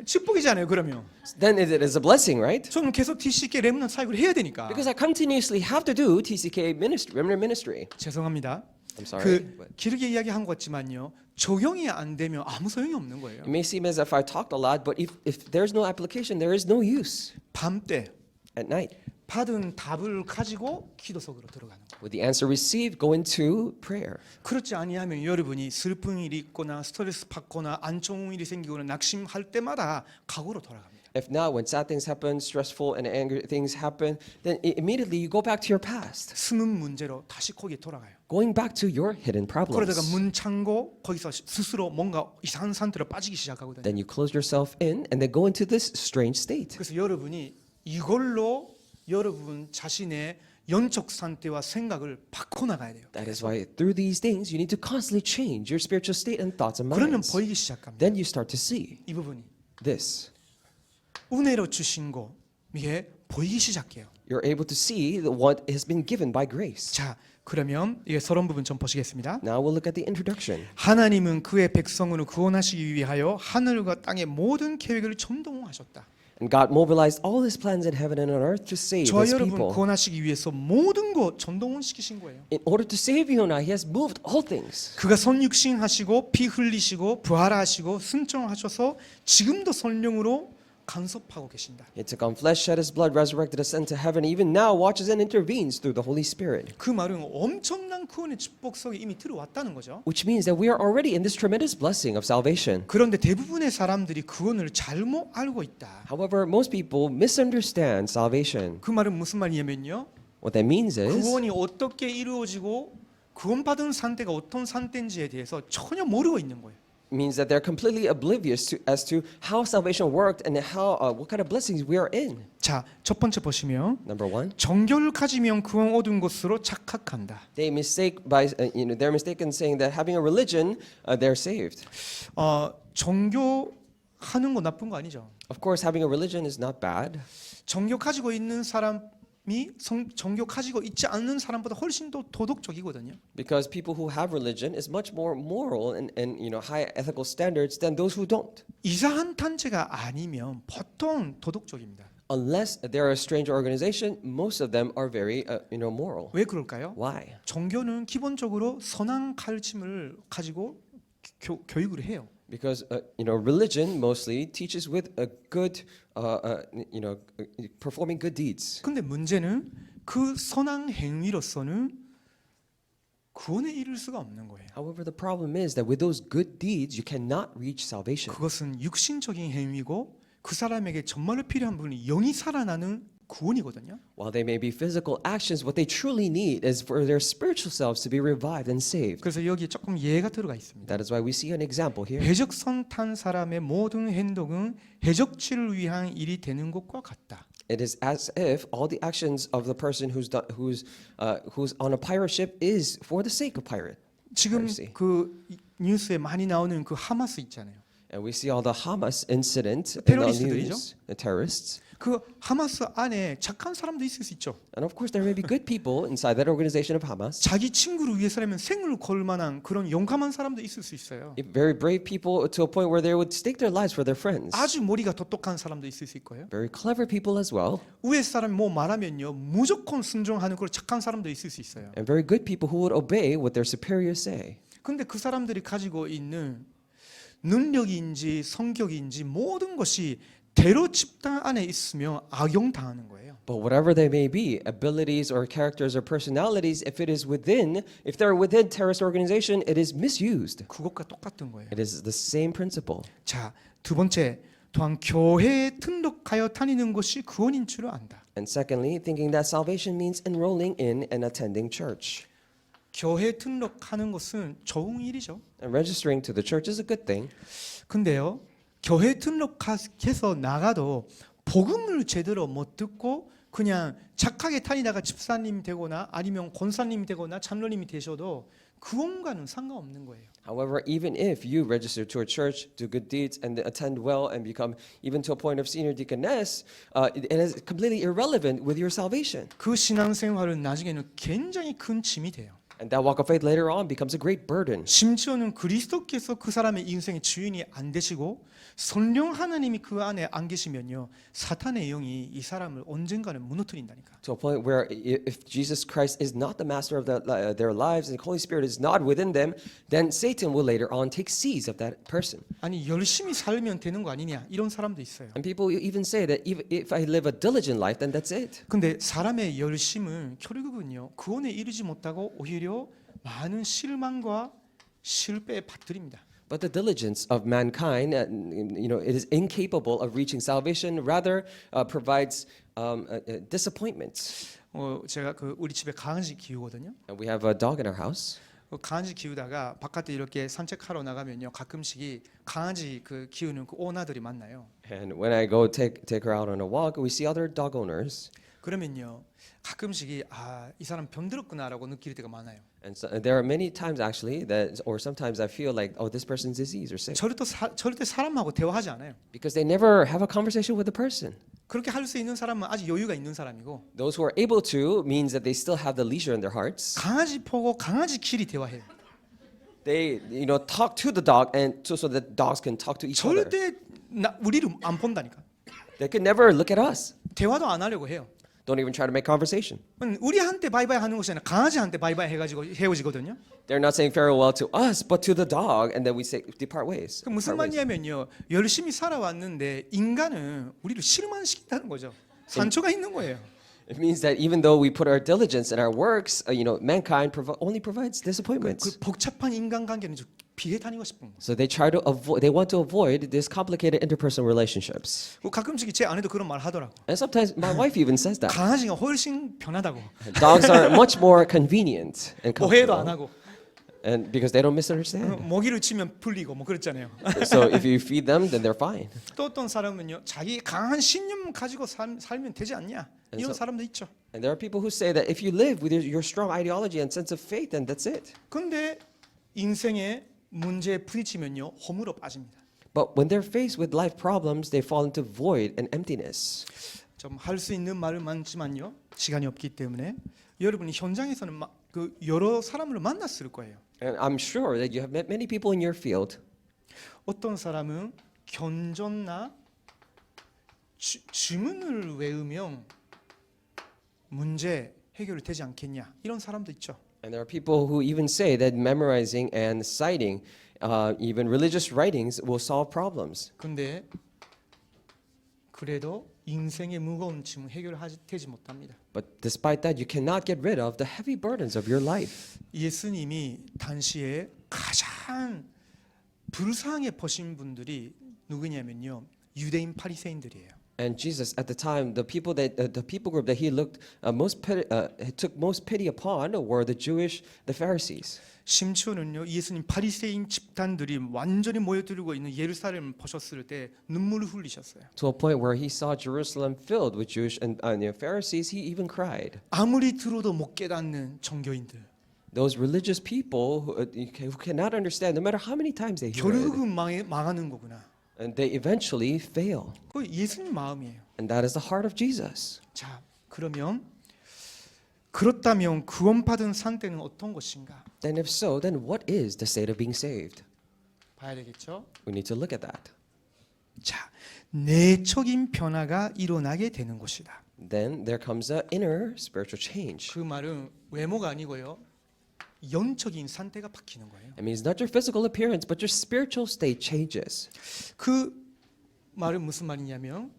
축복이잖아요 그러면. Then it is a blessing, right? 저는 계속 TCK 렘넌트 사역을 해야 되니까. Because I continuously have to do TCK ministry, remnant ministry. 죄송합니다. I'm sorry. 그 길게 이야기한 것 같지만요. 적용이 안 되면 아무 소용이 없는 거예요. It may seem as if I talked a lot, but if there's no application, there is no use. 밤 때 At night, 받은 답을 가지고 기도 속으로 들어가는 거예요. with the answer received, go into prayer. 그렇지 아니하면 여러분이 슬픈 일이 있거나 스트레스 받거나 안 좋은 일이 생기거나 낙심할 때마다 각오로 돌아갑니다. If not, when sad things happen, stressful and angry things happen, then immediately you go back to your past, 숨은 문제로 다시 거기에 돌아가요. going back to your hidden 그러다가 problems. 문 잠고 거기서 스스로 뭔가 이상한 상태로 빠지기 시작하거든요. Then you close yourself in and then go into this strange state. 그래서 여러분이 이걸로 여러분 자신의 영적 상태와 생각을 바꿔나가야 돼요. That is why through these things you need to constantly change your spiritual state and thoughts and 그러면 minds. 보이기 시작합니다. Then you start to see 이 부분이 this. 은혜로 주신 거 이게 보이기 시작해요. You're able to see what has been given by grace. 자, 그러면 이게 서론 부분 좀 보시겠습니다. Now we'll look at the introduction. 하나님은 그의 백성으로 구원하시기 위하여 하늘과 땅의 모든 계획을 전동하셨다. And God mobilized all His plans in heaven and on earth to save 저와 His 여러분 people. 구원하시기 위해서 모든 것 전동시키신 거예요. In order to save you and I, He has moved all things. 그가 선육신하시고 피 흘리시고 부활하시고 승천하셔서 지금도 성령으로 간섭하고 계신다. He took on flesh, shed His blood, resurrected, ascended to heaven, even now watches and intervenes through the Holy Spirit. 그 말은 엄청난 구원의 축복 속에 이미 들어왔다는 거죠. Which means that we are already in this tremendous blessing of salvation. 그런데 대부분의 사람들이 구원을 잘못 알고 있다. However, most people misunderstand salvation. 그 말은 무슨 말이냐면요. What that means is 구원이 어떻게 이루어지고 구원받은 상태가 어떤 상태인지에 대해서 전혀 모르고 있는 거예요. means that they're completely oblivious as to how salvation worked and how what kind of blessings we are in. 자, 첫 번째 보시면 Number one, 정결을 가지면 구원 얻은 것으로 착각한다. they mistake by they're mistaken saying that having a religion they're saved. 정교하는 거 나쁜 거 아니죠. Of course, having a religion is not bad. 정교 가지고 있는 사람이 정교 가지고 있지 않는 사람보다 훨씬 더 도덕적이거든요. Because people who have religion is much more moral and high ethical standards than those who don't. 이상한 단체가 아니면 보통 도덕적입니다. Unless they're a strange organization, most of them are very moral. 왜 그럴까요? Why? 종교는 기본적으로 선한 가르침을 가지고 교육을 해요. Because religion mostly teaches with a good performing good deeds. 근데 문제는 그 선한 행위로서는 구원에 이를 수가 없는 거예요. However, the problem is that with those good deeds, you cannot reach salvation. 그것은 육신적인 행위고 그 사람에게 정말로 필요한 부분이 영이 살아나는 구원이거든요. While they may be physical actions, what they truly need is for their spiritual selves to be revived and saved. 그래서 여기에 조금 예가 들어가 있습니다. That is why we see an example here. 해적선 탄 사람의 모든 행동은 해적지를 위한 일이 되는 것과 같다. It is as if all the actions of the person who's on a pirate ship is for the sake of 지금 piracy. 그 뉴스에 많이 나오는 그 하마스 있잖아요. And we see all the Hamas incident in the 테러리스트들이죠. news, the terrorists. 그 하마스 안에 착한 사람도 있을 수 있죠. And of course, there may be good people inside that organization of Hamas. 자기 친구를 위해서라면 생을 걸 만한 그런 용감한 사람도 있을 수 있어요. Very brave people to a point where they would stake their lives for their friends. 아주 머리가 똑똑한 사람도 있을 수 있고요. Very clever people as well. 위에 사람이 뭐 말하면요 무조건 순종하는 그런 착한 사람도 있을 수 있어요. And very good people who would obey what their superiors say. 근데 그 사람들이 가지고 있는 능력인지 성격인지 모든 것이 대로 집단 안에 있으면 악용당하는 거예요. But whatever they may be, abilities or characters or personalities, if they're within terrorist organization, it is misused. 그것과 똑같은 거예요. It is the same principle. 자, 두 번째, 또한 교회에 등록하여 다니는 것이 구원인 줄을 안다. And secondly, thinking that salvation means enrolling in and attending church. 교회 등록하는 것은 좋은 일이죠. And registering to the church is a good thing. 근데요, 교회 등록해서 나가도 복음을 제대로 못 듣고 그냥 착하게 다니다가 집사님 되거나 아니면 권사님 되거나 장로님이 되셔도 구원과는 상관없는 거예요. However, even if you register to a church, do good deeds, and attend well, and become even to a point of senior deaconess, it is completely irrelevant with your salvation. 그 신앙생활은 나중에는 굉장히 큰 짐이 돼요. And that walk of faith later on becomes a great burden. 심지어는 그리스도께서 그 사람의 인생의 주인이 안 되시고 성령 하나님이 그 안에 안 계시면요, 사탄의 영이 이 사람을 언젠가는 무너뜨린다니까. To a point where if Jesus Christ is not the master of their lives and the Holy Spirit is not within them, then Satan will later on take seize of that person. 아니 열심히 살면 되는 거 아니냐 이런 사람도 있어요. And people even say that if I live a diligent life, then that's it. 근데 사람의 열심은 결국은요 구원에 이르지 못하고 오히려 많은 실망과 실패에 받들입니다. But the diligence of mankind, it is incapable of reaching salvation. Rather, provides disappointments. 제가 그 우리 집에 강아지 키우거든요. And we have a dog in our house. 강아지 키우다가 바깥에 이렇게 산책하러 나가면요 가끔씩 강아지 그 키우는 그 오너들이 만나요. And when I go take her out on a walk, we see other dog owners. 그러면요 가끔씩 이 사람 병들었구나라고 느낄 때가 많아요. And so, there are many times actually or sometimes I feel like, oh, this person's disease or sick, 절대 사람하고 대화하지 않아요. because they never have a conversation with the person. 그렇게 할 수 있는 사람은 아직 여유가 있는 사람이고 Those who are able to means that they still have the leisure in their hearts. 강아지 보고 강아지끼리 대화해요. They, talk to the dog and so that dogs can talk to each other. 절대 우리를 안 본다니까. They can never look at us. 대화도 안 하려고 해요. Don't even try to make conversation. 우리한테 바이바이 하는 것이 아니라 강아지한테 바이바이 해가지고 헤어지거든요. They're not saying farewell to us, but to the dog, and then we say depart ways. 그 무슨 Part ways. 말이냐면요, 열심히 살아왔는데 인간은 우리를 실망시킨다는 거죠. 상처가 있는 거예요. It means that even though we put our diligence in our works, mankind only provides 그 disappointments. 복잡한 인간관계는 좀 피해 다니고 싶은 거. So they want to avoid this complicated interpersonal relationships. 가끔씩 제 아내도 그런 말 하더라고. And sometimes my wife even says that. 강아지가 훨씬 편하다고. Dogs are much more convenient and 오해도 안 comfortable. 하고 And because they don't misunderstand. 먹이를 치면 풀리고 뭐 그랬잖아요. So if you feed them, then they're fine. 또 어떤 사람은요, 자기 강한 신념 가지고 살면 되지 않냐 이런 사람도 있죠. And there are people who say that if you live with your strong ideology and sense of faith, then that's it. 근데 인생의 문제에 부딪히면요 허물어 빠집니다. But when they're faced with life problems, they fall into void and emptiness. 좀 할 수 있는 말은 많지만요 시간이 없기 때문에 여러분이 현장에서는 그 여러 사람을 만났을 거예요. And I'm sure that you have met many people in your field. 어떤 사람은 견전나 주문을 외우면 문제 해결이 되지 않겠냐 이런 사람도 있죠. And there are people who even say that memorizing and citing even religious writings will solve problems. 근데 그래도 인생의 무거운 짐을 해결되지 못합니다. But despite that, you cannot get rid of the heavy burdens of your life. 예수님이 당시에 가장 불쌍하게 보신 분들이 누구냐면요 유대인 바리새인들이에요. And Jesus, at the time, the people group that he took most pity upon were the Pharisees. 심지어는요 예수님 바리새인 집단들이 완전히 모여들고 있는 예루살렘을 보셨을 때 눈물을 흘리셨어요. To a point where he saw Jerusalem filled with Jewish and Pharisees, he even cried. 아무리 들어도 못 깨닫는 종교인들. Those religious people who cannot understand, no matter how many times they hear it, 결국은 망하는 거구나. and they eventually fail. 그 예수님 마음이에요. And that is the heart of Jesus. 자, 그렇다면 구원받은 상태는 어떤 것인가? Then if so, then what is the state of being saved? 봐야 되겠죠. We need to look at that. 자, 내적인 변화가 일어나게 되는 것이다. Then there comes an inner spiritual change. 그 말은 외모가 아니고요. 영적인 상태가 바뀌는 거예요. It means not your physical appearance, but your spiritual state changes. 그 말은 무슨 말이냐면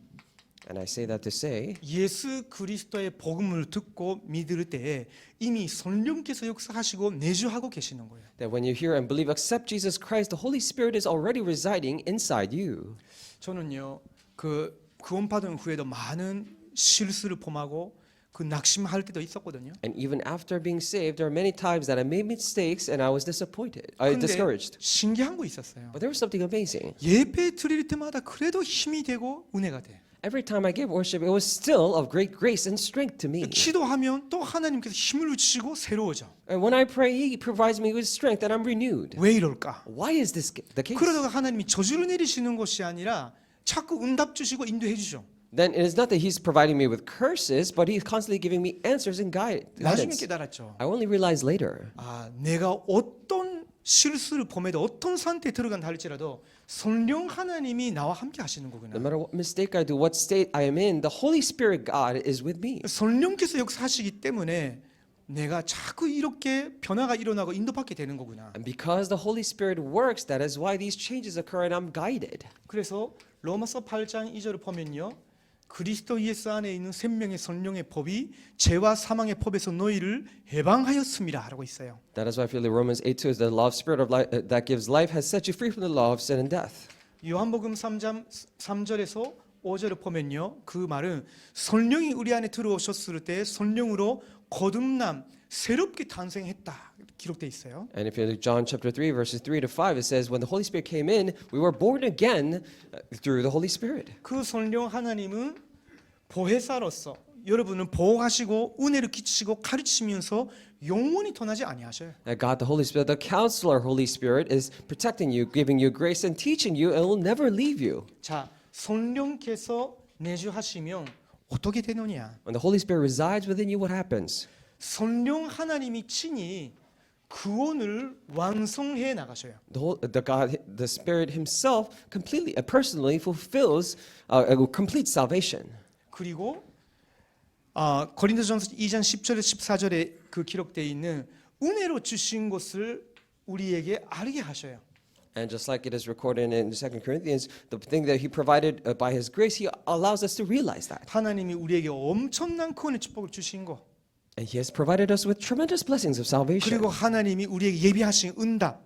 And I say that to say 예수 그리스도의 복음을 듣고 믿을 때에 이미 성령께서 역사하시고 내주하고 계시는 거예요. that when you hear and believe, accept Jesus Christ, the Holy Spirit is already residing inside you. 저는요 그 구원받은 후에도 많은 실수를 범하고 그 낙심할 때도 있었거든요. And even after being saved, there are many times that I made mistakes and I was disappointed, 근데 discouraged. 신기한 거 있었어요. But there was something amazing. 예배 드릴 때마다 그래도 힘이 되고 은혜가 돼. Every time I gave worship, it was still of great grace and strength to me. 기도하면 또 하나님께서 힘을 주시고 새로워져. And when I pray, He provides me with strength and I'm renewed. 왜 이럴까? Why is this the case? 그러다가 하나님이 저주를 내리시는 것이 아니라 자꾸 응답 주시고 인도해 주죠. Then it is not that He's providing me with curses, but He's constantly giving me answers and 나중에 guidance. 깨달았죠. I only realized later. 아, 내가 어떤 실수를 범해도 어떤 상태에 들어간다 할지라도 성령 하나님이 나와 함께 하시는 No 거구나. matter what mistake I do, what state I am in, the Holy Spirit God is with me. 성령께서 역사하시기 때문에 내가 자꾸 이렇게 변화가 일어나고 인도받게 되는 거구나. And because the Holy Spirit works, that is why these changes occur and I'm guided. 그래서 로마서 8장 2절을 보면요. 그리스도 예수 안에 있는 생명의 성령의 법이 죄와 사망의 법에서 너희를 해방하였음이라 라고 있어요. That is why I feel that Romans 8:2 is the law of spirit of life that gives life has set you free from the law of sin and death. 요한복음 3장 3절에서 5절을 보면요. 그 말은 성령이 우리 안에 들어오셨을 때 성령으로 거듭남 새롭게 탄생했다 기록돼 있어요. And if you look John chapter 3 verses 3 to 5, it says when the Holy Spirit came in, we were born again through the Holy Spirit. 그 성령 하나님은 보혜사로서 여러분을 보호하시고 은혜를 끼치시고 가르치면서 영원히 떠나지 아니하셔요. That God, the Holy Spirit, the Counselor, Holy Spirit, is protecting you, giving you grace, and teaching you, and will never leave you. 자, 성령께서 내주하시면 어떻게 되느냐? When the Holy Spirit resides within you, what happens? 성령 하나님이 친히 구원을 완성해 나가셔요. The Spirit Himself completely, personally fulfills a complete salvation. 그리고 고린도전서 2장 10절에 14절에 그 기록되어 있는 은혜로 주신 것을 우리에게 알게 하셔요. And just like it is recorded in 2 Corinthians, the thing that He provided by His grace, He allows us to realize that. 하나님이 우리에게 엄청난 구원의 축복을 주신 거. And He has provided us with tremendous blessings of salvation. 그리고 하나님이 우리에게 예비하신 응답,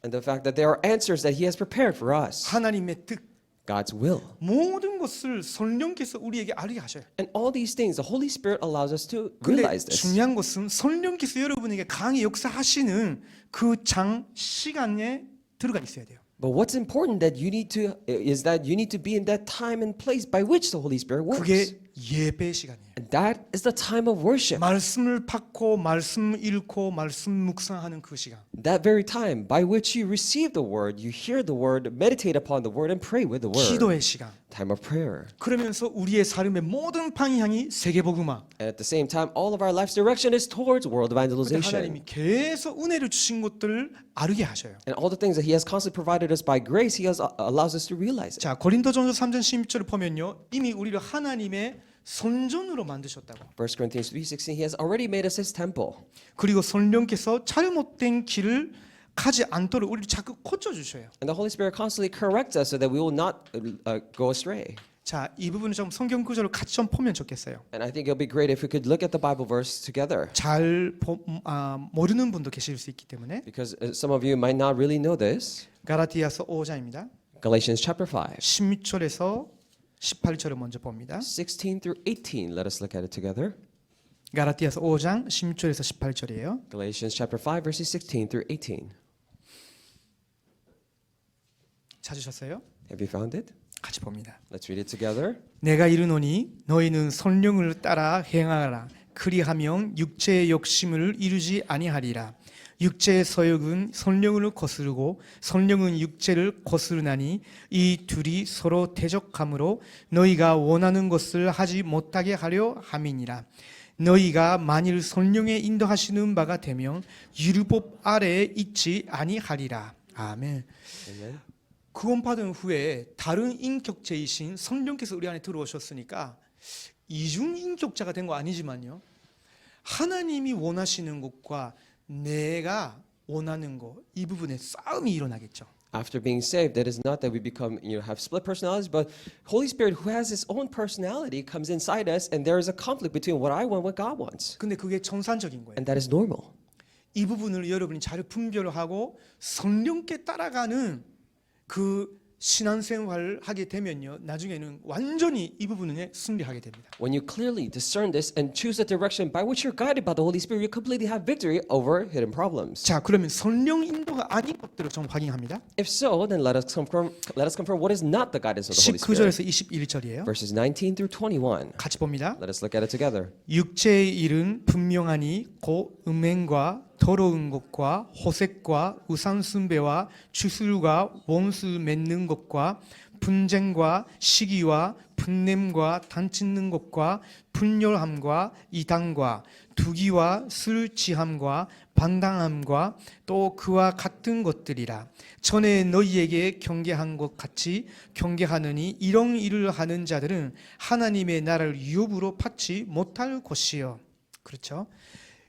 And the fact that there are answers that He has prepared for us. 하나님의 뜻, God's will. 모든 것을 성령께서 우리에게 알게 하셔요. And all these things, the Holy Spirit allows us to 근데 realize this. 중요한 것은 성령께서 여러분에게 강히 역사하시는 그 시간에 들어가 있어야 돼요. But what's important that you need to is that you need to be in that time and place by which the Holy Spirit works. 그게 예배 시간이에요. And that is the time of worship. 말씀을 받고 말씀 읽고 말씀 묵상하는 그 시간. That very time by which you receive the word, you hear the word, meditate upon the word, and pray with the word. 기도의 시간. Time of prayer. 그러면서 우리의 삶의 모든 방향이 세계복음화. And at the same time, all of our life's direction is towards world 그때 evangelization. 하나님이 계속 은혜를 주신 것들을 알게 하셔요. And all the things that He has constantly provided us by grace, He allows us to realize it. 자, 고린도전서 3장 16절을 보면요. 이미 우리를 하나님의 성전으로 만드셨다고. 1 Corinthians 3:16, He has already made us His temple. 그리고 성령께서 잘못된 길을 가지 않도록 우리를 자꾸 고쳐 주셔요. And the Holy Spirit constantly corrects us so that we will not go astray. 자, 이 부분을 좀 성경 구절을 같이 좀 보면 좋겠어요. And I think it'll be great if we could look at the Bible verse together. 모르는 분도 계실 수 있기 때문에 Because some of you might not really know this. 가라티아서 5장입니다. Galatians chapter 5, 16절에서 18절을 먼저 봅니다. 16 through 18. Let us look at it together. 가라티아서 5장 16절에서 18절이에요. Galatians chapter 5, verses 16 through 18. 찾으셨어요? Have you found it? 같이 봅니다. Let's read it together. 내가 이르노니 너희는 성령을 따라 행하라. 그리하면 육체의 욕심을 이루지 아니하리라. 육체의 서욕은 성령을 거스르고 성령은 육체를 거스르나니 이 둘이 서로 대적하므로 너희가 원하는 것을 하지 못하게 하려 함이니라. 너희가 만일 성령의 인도하시는 바가 되면 율법 아래에 있지 아니하리라. 아멘. Amen. 구원받은 후에 다른 인격체이신 성령께서 우리 안에 들어오셨으니까 이중인격자가 된 거 아니지만요. 하나님이 원하시는 것과 내가 원하는 것, 이 부분에 싸움이 일어나겠죠. After being saved, that is not that we become, have split personalities, but Holy Spirit, who has His own personality, comes inside us, and there is a conflict between what I want and what God wants, 근데 그게 정상적인 거예요. and that is normal. 이 부분을 여러분이 잘 분별하고 성령께 따라가는 그 신앙생활을 하게 되면요, 나중에는 완전히 이 부분에 승리하게 됩니다. When you clearly discern this and choose the direction by which you're guided by the Holy Spirit, you completely have victory over hidden problems. 자, 그러면 성령 인도가 아닌 것들을 좀 확인합니다. If so, then let us confirm what is not the guidance of the Holy Spirit. 19절에서 21절이에요. Verses 19 through 21. 같이 봅니다. Let us look at it together. 육체의 일은 분명하니 곧 음행과 더러운 것과 호색과 우상숭배와 주술과 원수 맺는 것과 분쟁과 시기와 분냄과 단짓는 것과 분열함과 이단과 두기와 술 취함과 반당함과 또 그와 같은 것들이라. 전에 너희에게 경계한 것 같이 경계하느니 이런 일을 하는 자들은 하나님의 나라를 유업으로 받지 못할 것이요. 그렇죠?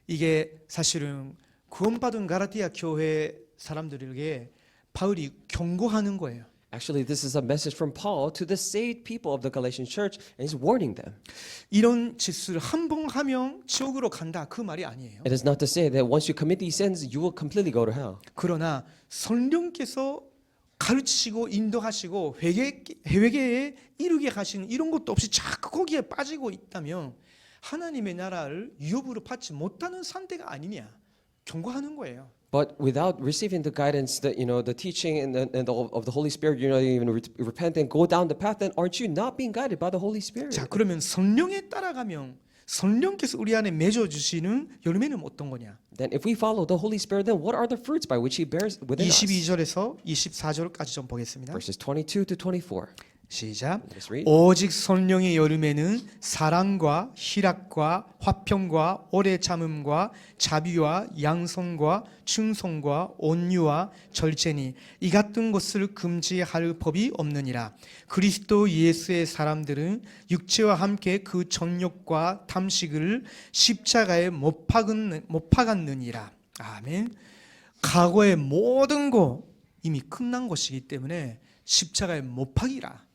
이게 사실은 구원받은 가라티아 교회 사람들에게 바울이 경고하는 거예요. Actually, this is a message from Paul to the saved people of the Galatian church, and he's warning them. 이런 짓을 한 번 하면 지옥으로 간다 그 말이 아니에요. It is not to say that once you commit these sins, you will completely go to hell. 그러나 성령께서 가르치시고 인도하시고 회개에 이르게 하시는 이런 것도 없이 자꾸 거기에 빠지고 있다면 하나님의 나라를 유업으로 받지 못하는 상태가 아니냐 경고하는 거예요. But without receiving the guidance, the teaching of the Holy Spirit, you're not even repent and go down the path. Then aren't you not being guided by the Holy Spirit? 자, 그러면 성령에 따라가면 성령께서 우리 안에 맺어 주시는 열매는 어떤 거냐? Then if we follow the Holy Spirit, then what are the fruits by which He bears within us? 22절에서 24절까지 좀 보겠습니다. Verses 22 to 24. 시작. Let's read. 오직 성령의 열매는 사랑과 희락과 화평과 오래 참음과 자비와 양성과 충성과 온유와 절제니 이 같은 것을 금지할 법이 없느니라. 그리스도 예수의 사람들은 육체와 함께 그 정욕과 탐식을 십자가에 못 박았느니라. 아멘. 과거의 모든 거 이미 끝난 것이기 때문에 십자가에 못 박으라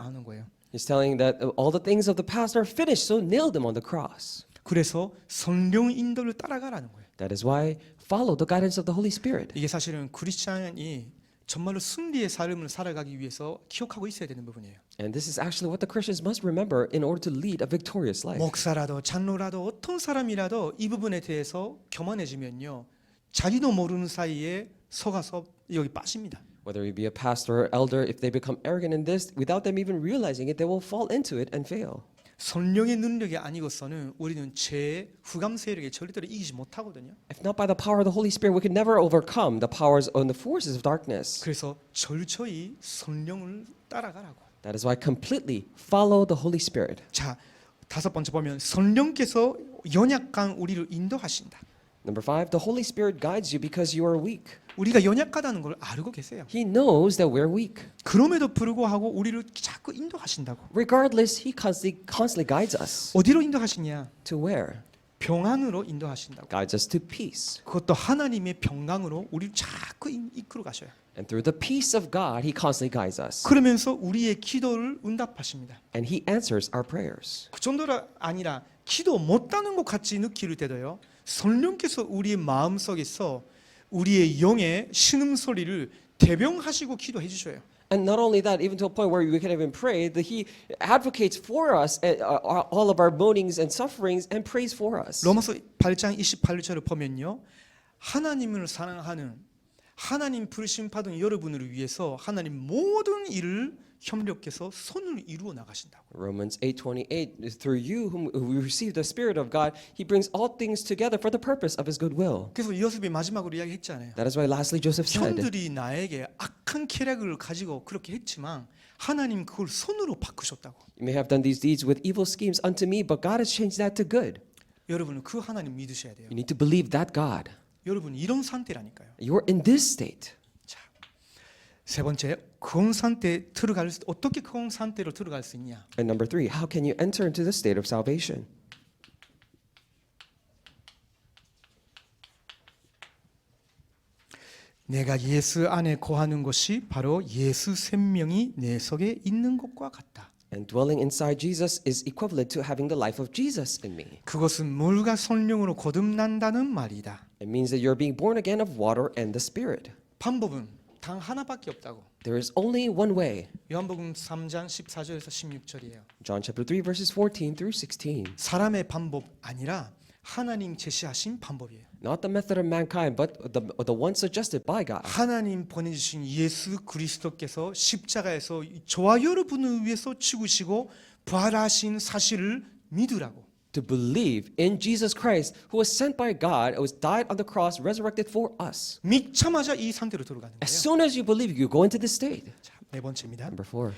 하는 거예요. He's telling that all the things of the past are finished, so nail them on the cross. 그래서 성령 인도를 따라가라는 거예요. That is why follow the guidance of the Holy Spirit. 이게 사실은 크리스찬이 정말로 승리의 삶을 살아가기 위해서 기억하고 있어야 되는 부분이에요. And this is actually what the Christians must remember in order to lead a victorious life. 목사라도 장로라도 어떤 사람이라도 이 부분에 대해서 교만해지면요, 자기도 모르는 사이에 속아서 여기 빠집니다. Whether you be a pastor or elder, if they become arrogant in this, without them even realizing it, they will fall into it and fail. 성령의 능력이 아니고서는 우리는 죄의 흑암 세력에 절대로 이기지 못하거든요. If not by the power of the Holy Spirit, we can never overcome the powers and the forces of darkness. 그래서 철저히 성령을 따라가라고. That is why completely follow the Holy Spirit. 자, 다섯 번째 보면 성령께서 연약한 우리를 인도하신다. Number 5, the Holy Spirit guides you because you are weak. 우리가 연약하다는 걸 알고 계세요. He knows that we're weak. 그럼에도 불구하고 우리를 자꾸 인도하신다고. Regardless, He constantly guides us. 어디로 인도하시냐? To where? 평안으로 인도하신다고. Guides us to peace. 그것도 하나님의 평강으로 우리를 자꾸 이끌어 가셔요. And through the peace of God, He constantly guides us. 그러면서 우리의 기도를 응답하십니다. And He answers our prayers. 그 정도가 아니라 기도 못하는 것 같이 느낄 때도요, 성령께서 우리의 마음속에서 우리의 영의 신음소리를 대변하시고 기도해 주셔요. And not only that, even to a point where we can even pray, that He advocates for us all of our moanings and sufferings and prays for us. 로마서 8장 28절을 보면요, 하나님을 사랑하는 하나님 부르심 받은 여러분을 위해서 하나님 모든 일을 협력해서 손을 이루어 나가신다고. Romans 8:28, through you whom we receive the Spirit of God, He brings all things together for the purpose of His good will. 그래서 요셉이 마지막으로 이야기했잖아요. That is why lastly Joseph said, 형들이 나에게 악한 계략을 가지고 그렇게 했지만 하나님 그걸 손으로 바꾸셨다고. You may have done these deeds with evil schemes unto me, but God has changed that to good. 여러분은 그 하나님 믿으셔야 돼요. You need to believe that God. 여러분 이런 상태라니까요. You are in this state. 자, 세 번째, 그런 상태 들어갈 수, 어떻게 그런 상태로 들어갈 수 있냐? And number 3, how can you enter into the state of salvation? 내가 예수 안에 거하는 것이 바로 예수 생명이 내 속에 있는 것과 같다. And dwelling inside Jesus is equivalent to having the life of Jesus in me. 그것은 물과 성령으로 거듭난다는 말이다. It means that you're being born again of water and the Spirit. 방법은 단 하나밖에 없다고. There is only one way. 요한복음 3장 14절에서 16절이에요. John chapter 3 verses 14 through 16. 사람의 방법 아니라 하나님 제시하신 방법이에요. Not the method of mankind, but the one suggested by God. 하나님 보내주신 예수 그리스도께서 십자가에서 저와 여러분을 위해서 죽으시고 부활하신 사실을 믿으라고. To believe in Jesus Christ, who was sent by God, who was died on the cross, resurrected for us. 믿자마자 이 상태로 들어가는 As 거예요. soon as you believe, you go into this state. 자, 네 번째입니다. Number 4.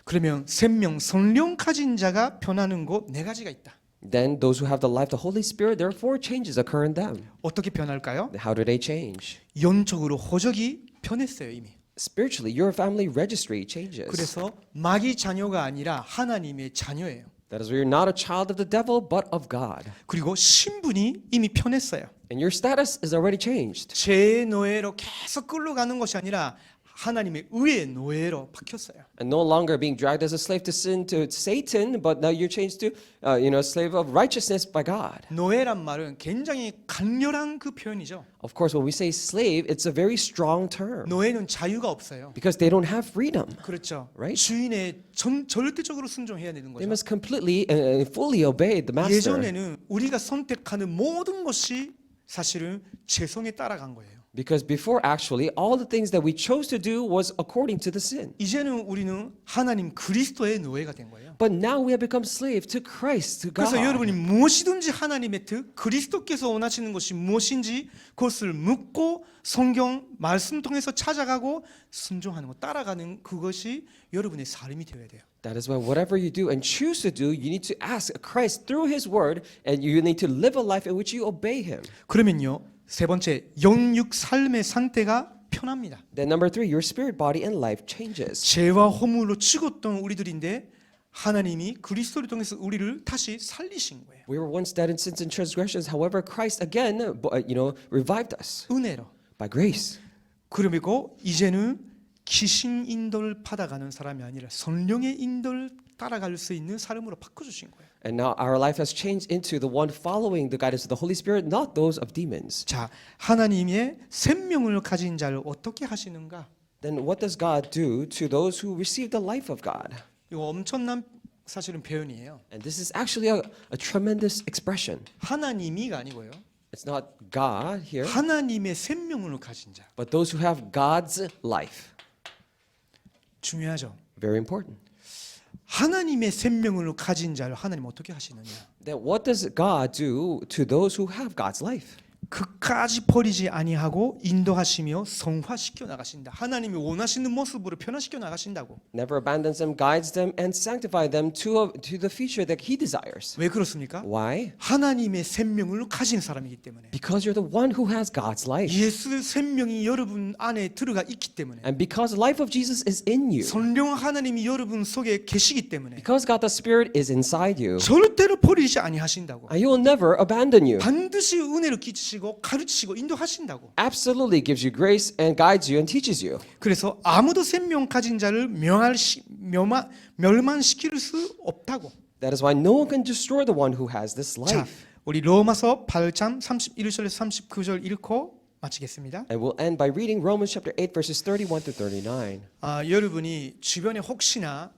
그러면 생명 성령 가진 자가 변하는 곳 네 가지가 있다. Then those who have the life of the Holy Spirit, there are 4 changes occur in them. 어떻게 변할까요? How do they change? 영적으로 호적이 변했어요 이미. Spiritually, your family registry changes. 그래서 마귀 자녀가 아니라 하나님의 자녀예요. That is, you're not a child of the devil, but of God. 그리고 신분이 이미 변했어요. And your status is already changed. 죄의 노예로 계속 끌려가는 것이 아니라 하나님의 의의 노예로 바뀌었어요. And no longer being dragged as a slave to sin to Satan, but now you're changed to, slave of righteousness by God. 노예란 말은 굉장히 강렬한 그 표현이죠. Of course, when we say slave, it's a very strong term 노예는 자유가 없어요. because they don't have freedom. 그렇죠. Right? 주인의 절대적으로 순종해야 되는 They 거죠. must completely and fully obey the master. 예전에는 우리가 선택하는 모든 것이 사실은 죄성에 따라간 거예요. Because before, actually, all the things that we chose to do was according to the sin. 이제는 우리는 하나님 그리스도의 노예가 된 거예요. But now we have become slave to Christ, to God. 그래서 여러분이 무엇이든지 하나님의 뜻, 그리스도께서 원하시는 것이 무엇인지 그것을 묻고 성경 말씀 통해서 찾아가고 순종하는 것, 따라가는 그것이 여러분의 삶이 되어야 돼요. That is why whatever you do and choose to do, you need to ask Christ through His Word, and you need to live a life in which you obey Him. 그러면요, 세 번째 영육 삶의 상태가 편합니다. Then number 3, your spirit, body, and life changes. 죄와 허물로 죽었던 우리들인데 하나님이 그리스도를 통해서 우리를 다시 살리신 거예요. We were once dead in sins and transgressions. However, Christ again, revived us 은혜로. by grace. 그리고 이제는 귀신 인도를 받아가는 사람이 아니라 성령의 인도를 따라갈 수 있는 사람으로 바꿔주신 거예요. And now our life has changed into the one following the guidance of the Holy Spirit, not those of demons. 자, 하나님의 생명을 가진 자를 어떻게 하시는가? Then what does God do to those who receive the life of God? 이거 엄청난 사실은 표현이에요. And this is actually a tremendous expression. 하나님이가 아니고요. It's not God here, 하나님의 생명을 가진 자. but those who have God's life. 중요하죠. Very important. 하나님의 생명을 가진 자를 하나님 어떻게 하시느냐? Then what does God do to those who have God's life? 그까지 버리지 아니하고 인도하시며 성화시켜 나가신다. 하나님이 원하시는 모습으로 변화시켜 나가신다고. Never abandons them, guides them, and sanctifies them to the future that He desires. 왜 그렇습니까? Why? 하나님의 생명을 가진 사람이기 때문에. Because you're the one who has God's life. 예수의 생명이 여러분 안에 들어가 있기 때문에. And because the life of Jesus is in you. 성령 하나님이 여러분 속에 계시기 때문에. Because God the Spirit is inside you. 절대로 버리지 아니하신다고. And He will never abandon you. 반드시 은혜를 끼치시고 가르치시고 인도하신다고. Absolutely gives you grace and guides you and teaches you. 그래서 아무도 생명 가진 자를 멸망시킬 수 없다고. That is why no one can destroy the one who has this 자, life. 우리 로마서 8장 31절에서 39절 읽고 마치겠습니다. And we'll end by reading Romans chapter 8 verses 31 to 39. 여러분이 주변에 혹시나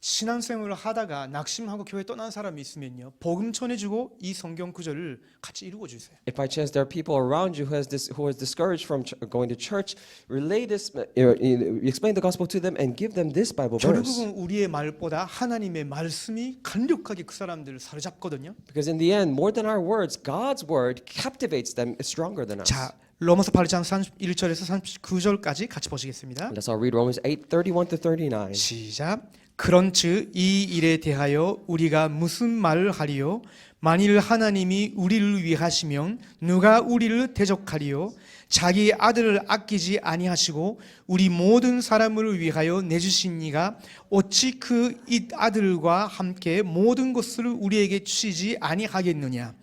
신앙생활을 하다가 낙심하고 교회 떠난 사람이 있으면요, 복음 전해주고 이 성경 구절을 같이 읽어 주세요. If by chance there are people around you who is discouraged from going to church, relay this, explain the gospel to them, and give them this Bible verse. 결국은 우리의 말보다 하나님의 말씀이 강력하게 그 사람들을 사로잡거든요. Because in the end, more than our words, God's word captivates them stronger than us. 자, 로마서 8장 31절에서 39절까지 같이 보시겠습니다. Let's all read Romans 8, 31 to 39. 시작. 그런즉 이 일에 대하여 우리가 무슨 말을 하리요? 만일 하나님이 우리를 위하시면 누가 우리를 대적하리요? 자기 아들을 아끼지 아니하시고 우리 모든 사람을 위하여 내주신 이가 어찌 그 아들과 함께 모든 것을 우리에게 주시지 아니하겠느냐?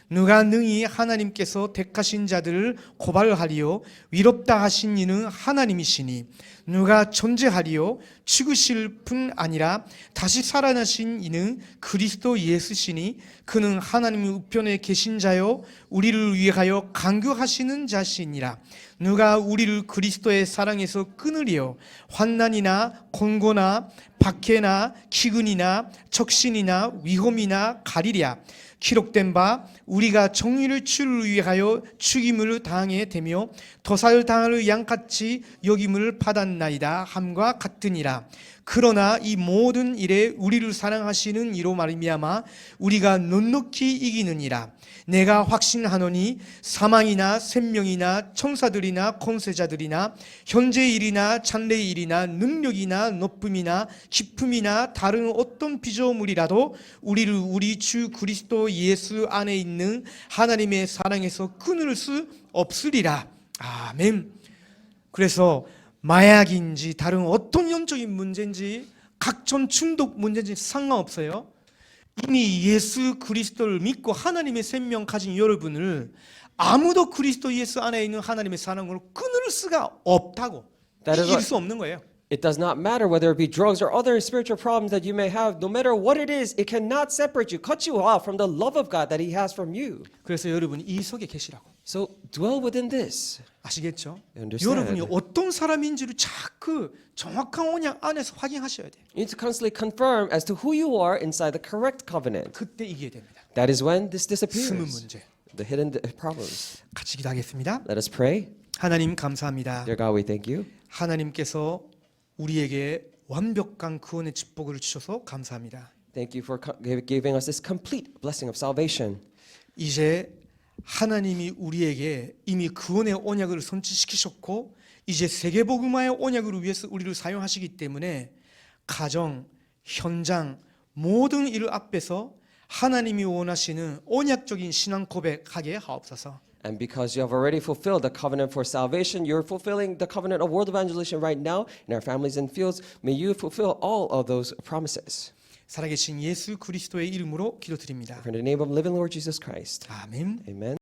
누가 능히 하나님께서 택하신 자들을 고발하리요 위롭다 하신 이는 하나님이시니 누가 존재하리요 죽으실 뿐 아니라 다시 살아나신 이는 그리스도 예수시니 그는 하나님의 우편에 계신 자요 우리를 위하여 간구하시는 자시니라. 누가 우리를 그리스도의 사랑에서 끊으리요 환난이나 공고나 박해나 기근이나 적신이나 위험이나 가리랴. 기록된 바 우리가 정의를 주를 위하여 죽임을 당해 되며 도살 당할 양같이 여김을 받았나이다 함과 같으니라. 그러나 이 모든 일에 우리를 사랑하시는 이로 말미암아 우리가 넉넉히 이기느니라. 내가 확신하노니 사망이나 생명이나 천사들이나 권세자들이나 현재의 일이나 장래의 일이나 능력이나 높음이나 깊음이나 다른 어떤 피조물이라도 우리를 우리 주 그리스도 예수 안에 있는 하나님의 사랑에서 끊을 수 없으리라. 아멘. 그래서 마약인지 다른 어떤 영적인 문제인지 각종 중독 문제인지 상관없어요. 이미 예수 그리스도를 믿고 하나님의 생명 가진 여러분을 아무도 그리스도 예수 안에 있는 하나님의 사랑으로 끊을 수가 없다고. 이길 수 없는 거예요. It does not matter whether it be drugs or other spiritual problems that you may have. No matter what it is, it cannot separate you, cut you off from the love of God that He has from you. 그래서 여러분이 이 속에 계시라고. So dwell within this. 아시겠죠? Understand. 여러분이 어떤 사람인지를 자꾸 정확한 언약 안에서 확인하셔야 돼요. You need to constantly confirm as to who you are inside the correct covenant. 그때 이기게 됩니다. That is when this 숨은 disappears. 문제. The hidden problems. 같이 기도하겠습니다. Let us pray. 하나님 감사합니다. Dear God, we thank you. 하나님께서 우리에게 완벽한 구원의 축복을 주셔서 감사합니다. Thank you for giving us this complete blessing of salvation. 이제 하나님이 우리에게 이미 구원의 언약을 성취시키셨고 이제 세계복음화의 언약을 위해서 우리를 사용하시기 때문에 가정, 현장 모든 일 앞에서 하나님이 원하시는 언약적인 신앙 고백하게 하옵소서. And because you have already fulfilled the covenant for salvation, you're fulfilling the covenant of world evangelization right now in our families and fields. May you fulfill all of those promises. 살아계신 예수 그리스도의 이름으로 기도드립니다. In the name of living Lord Jesus Christ. 아멘. Amen.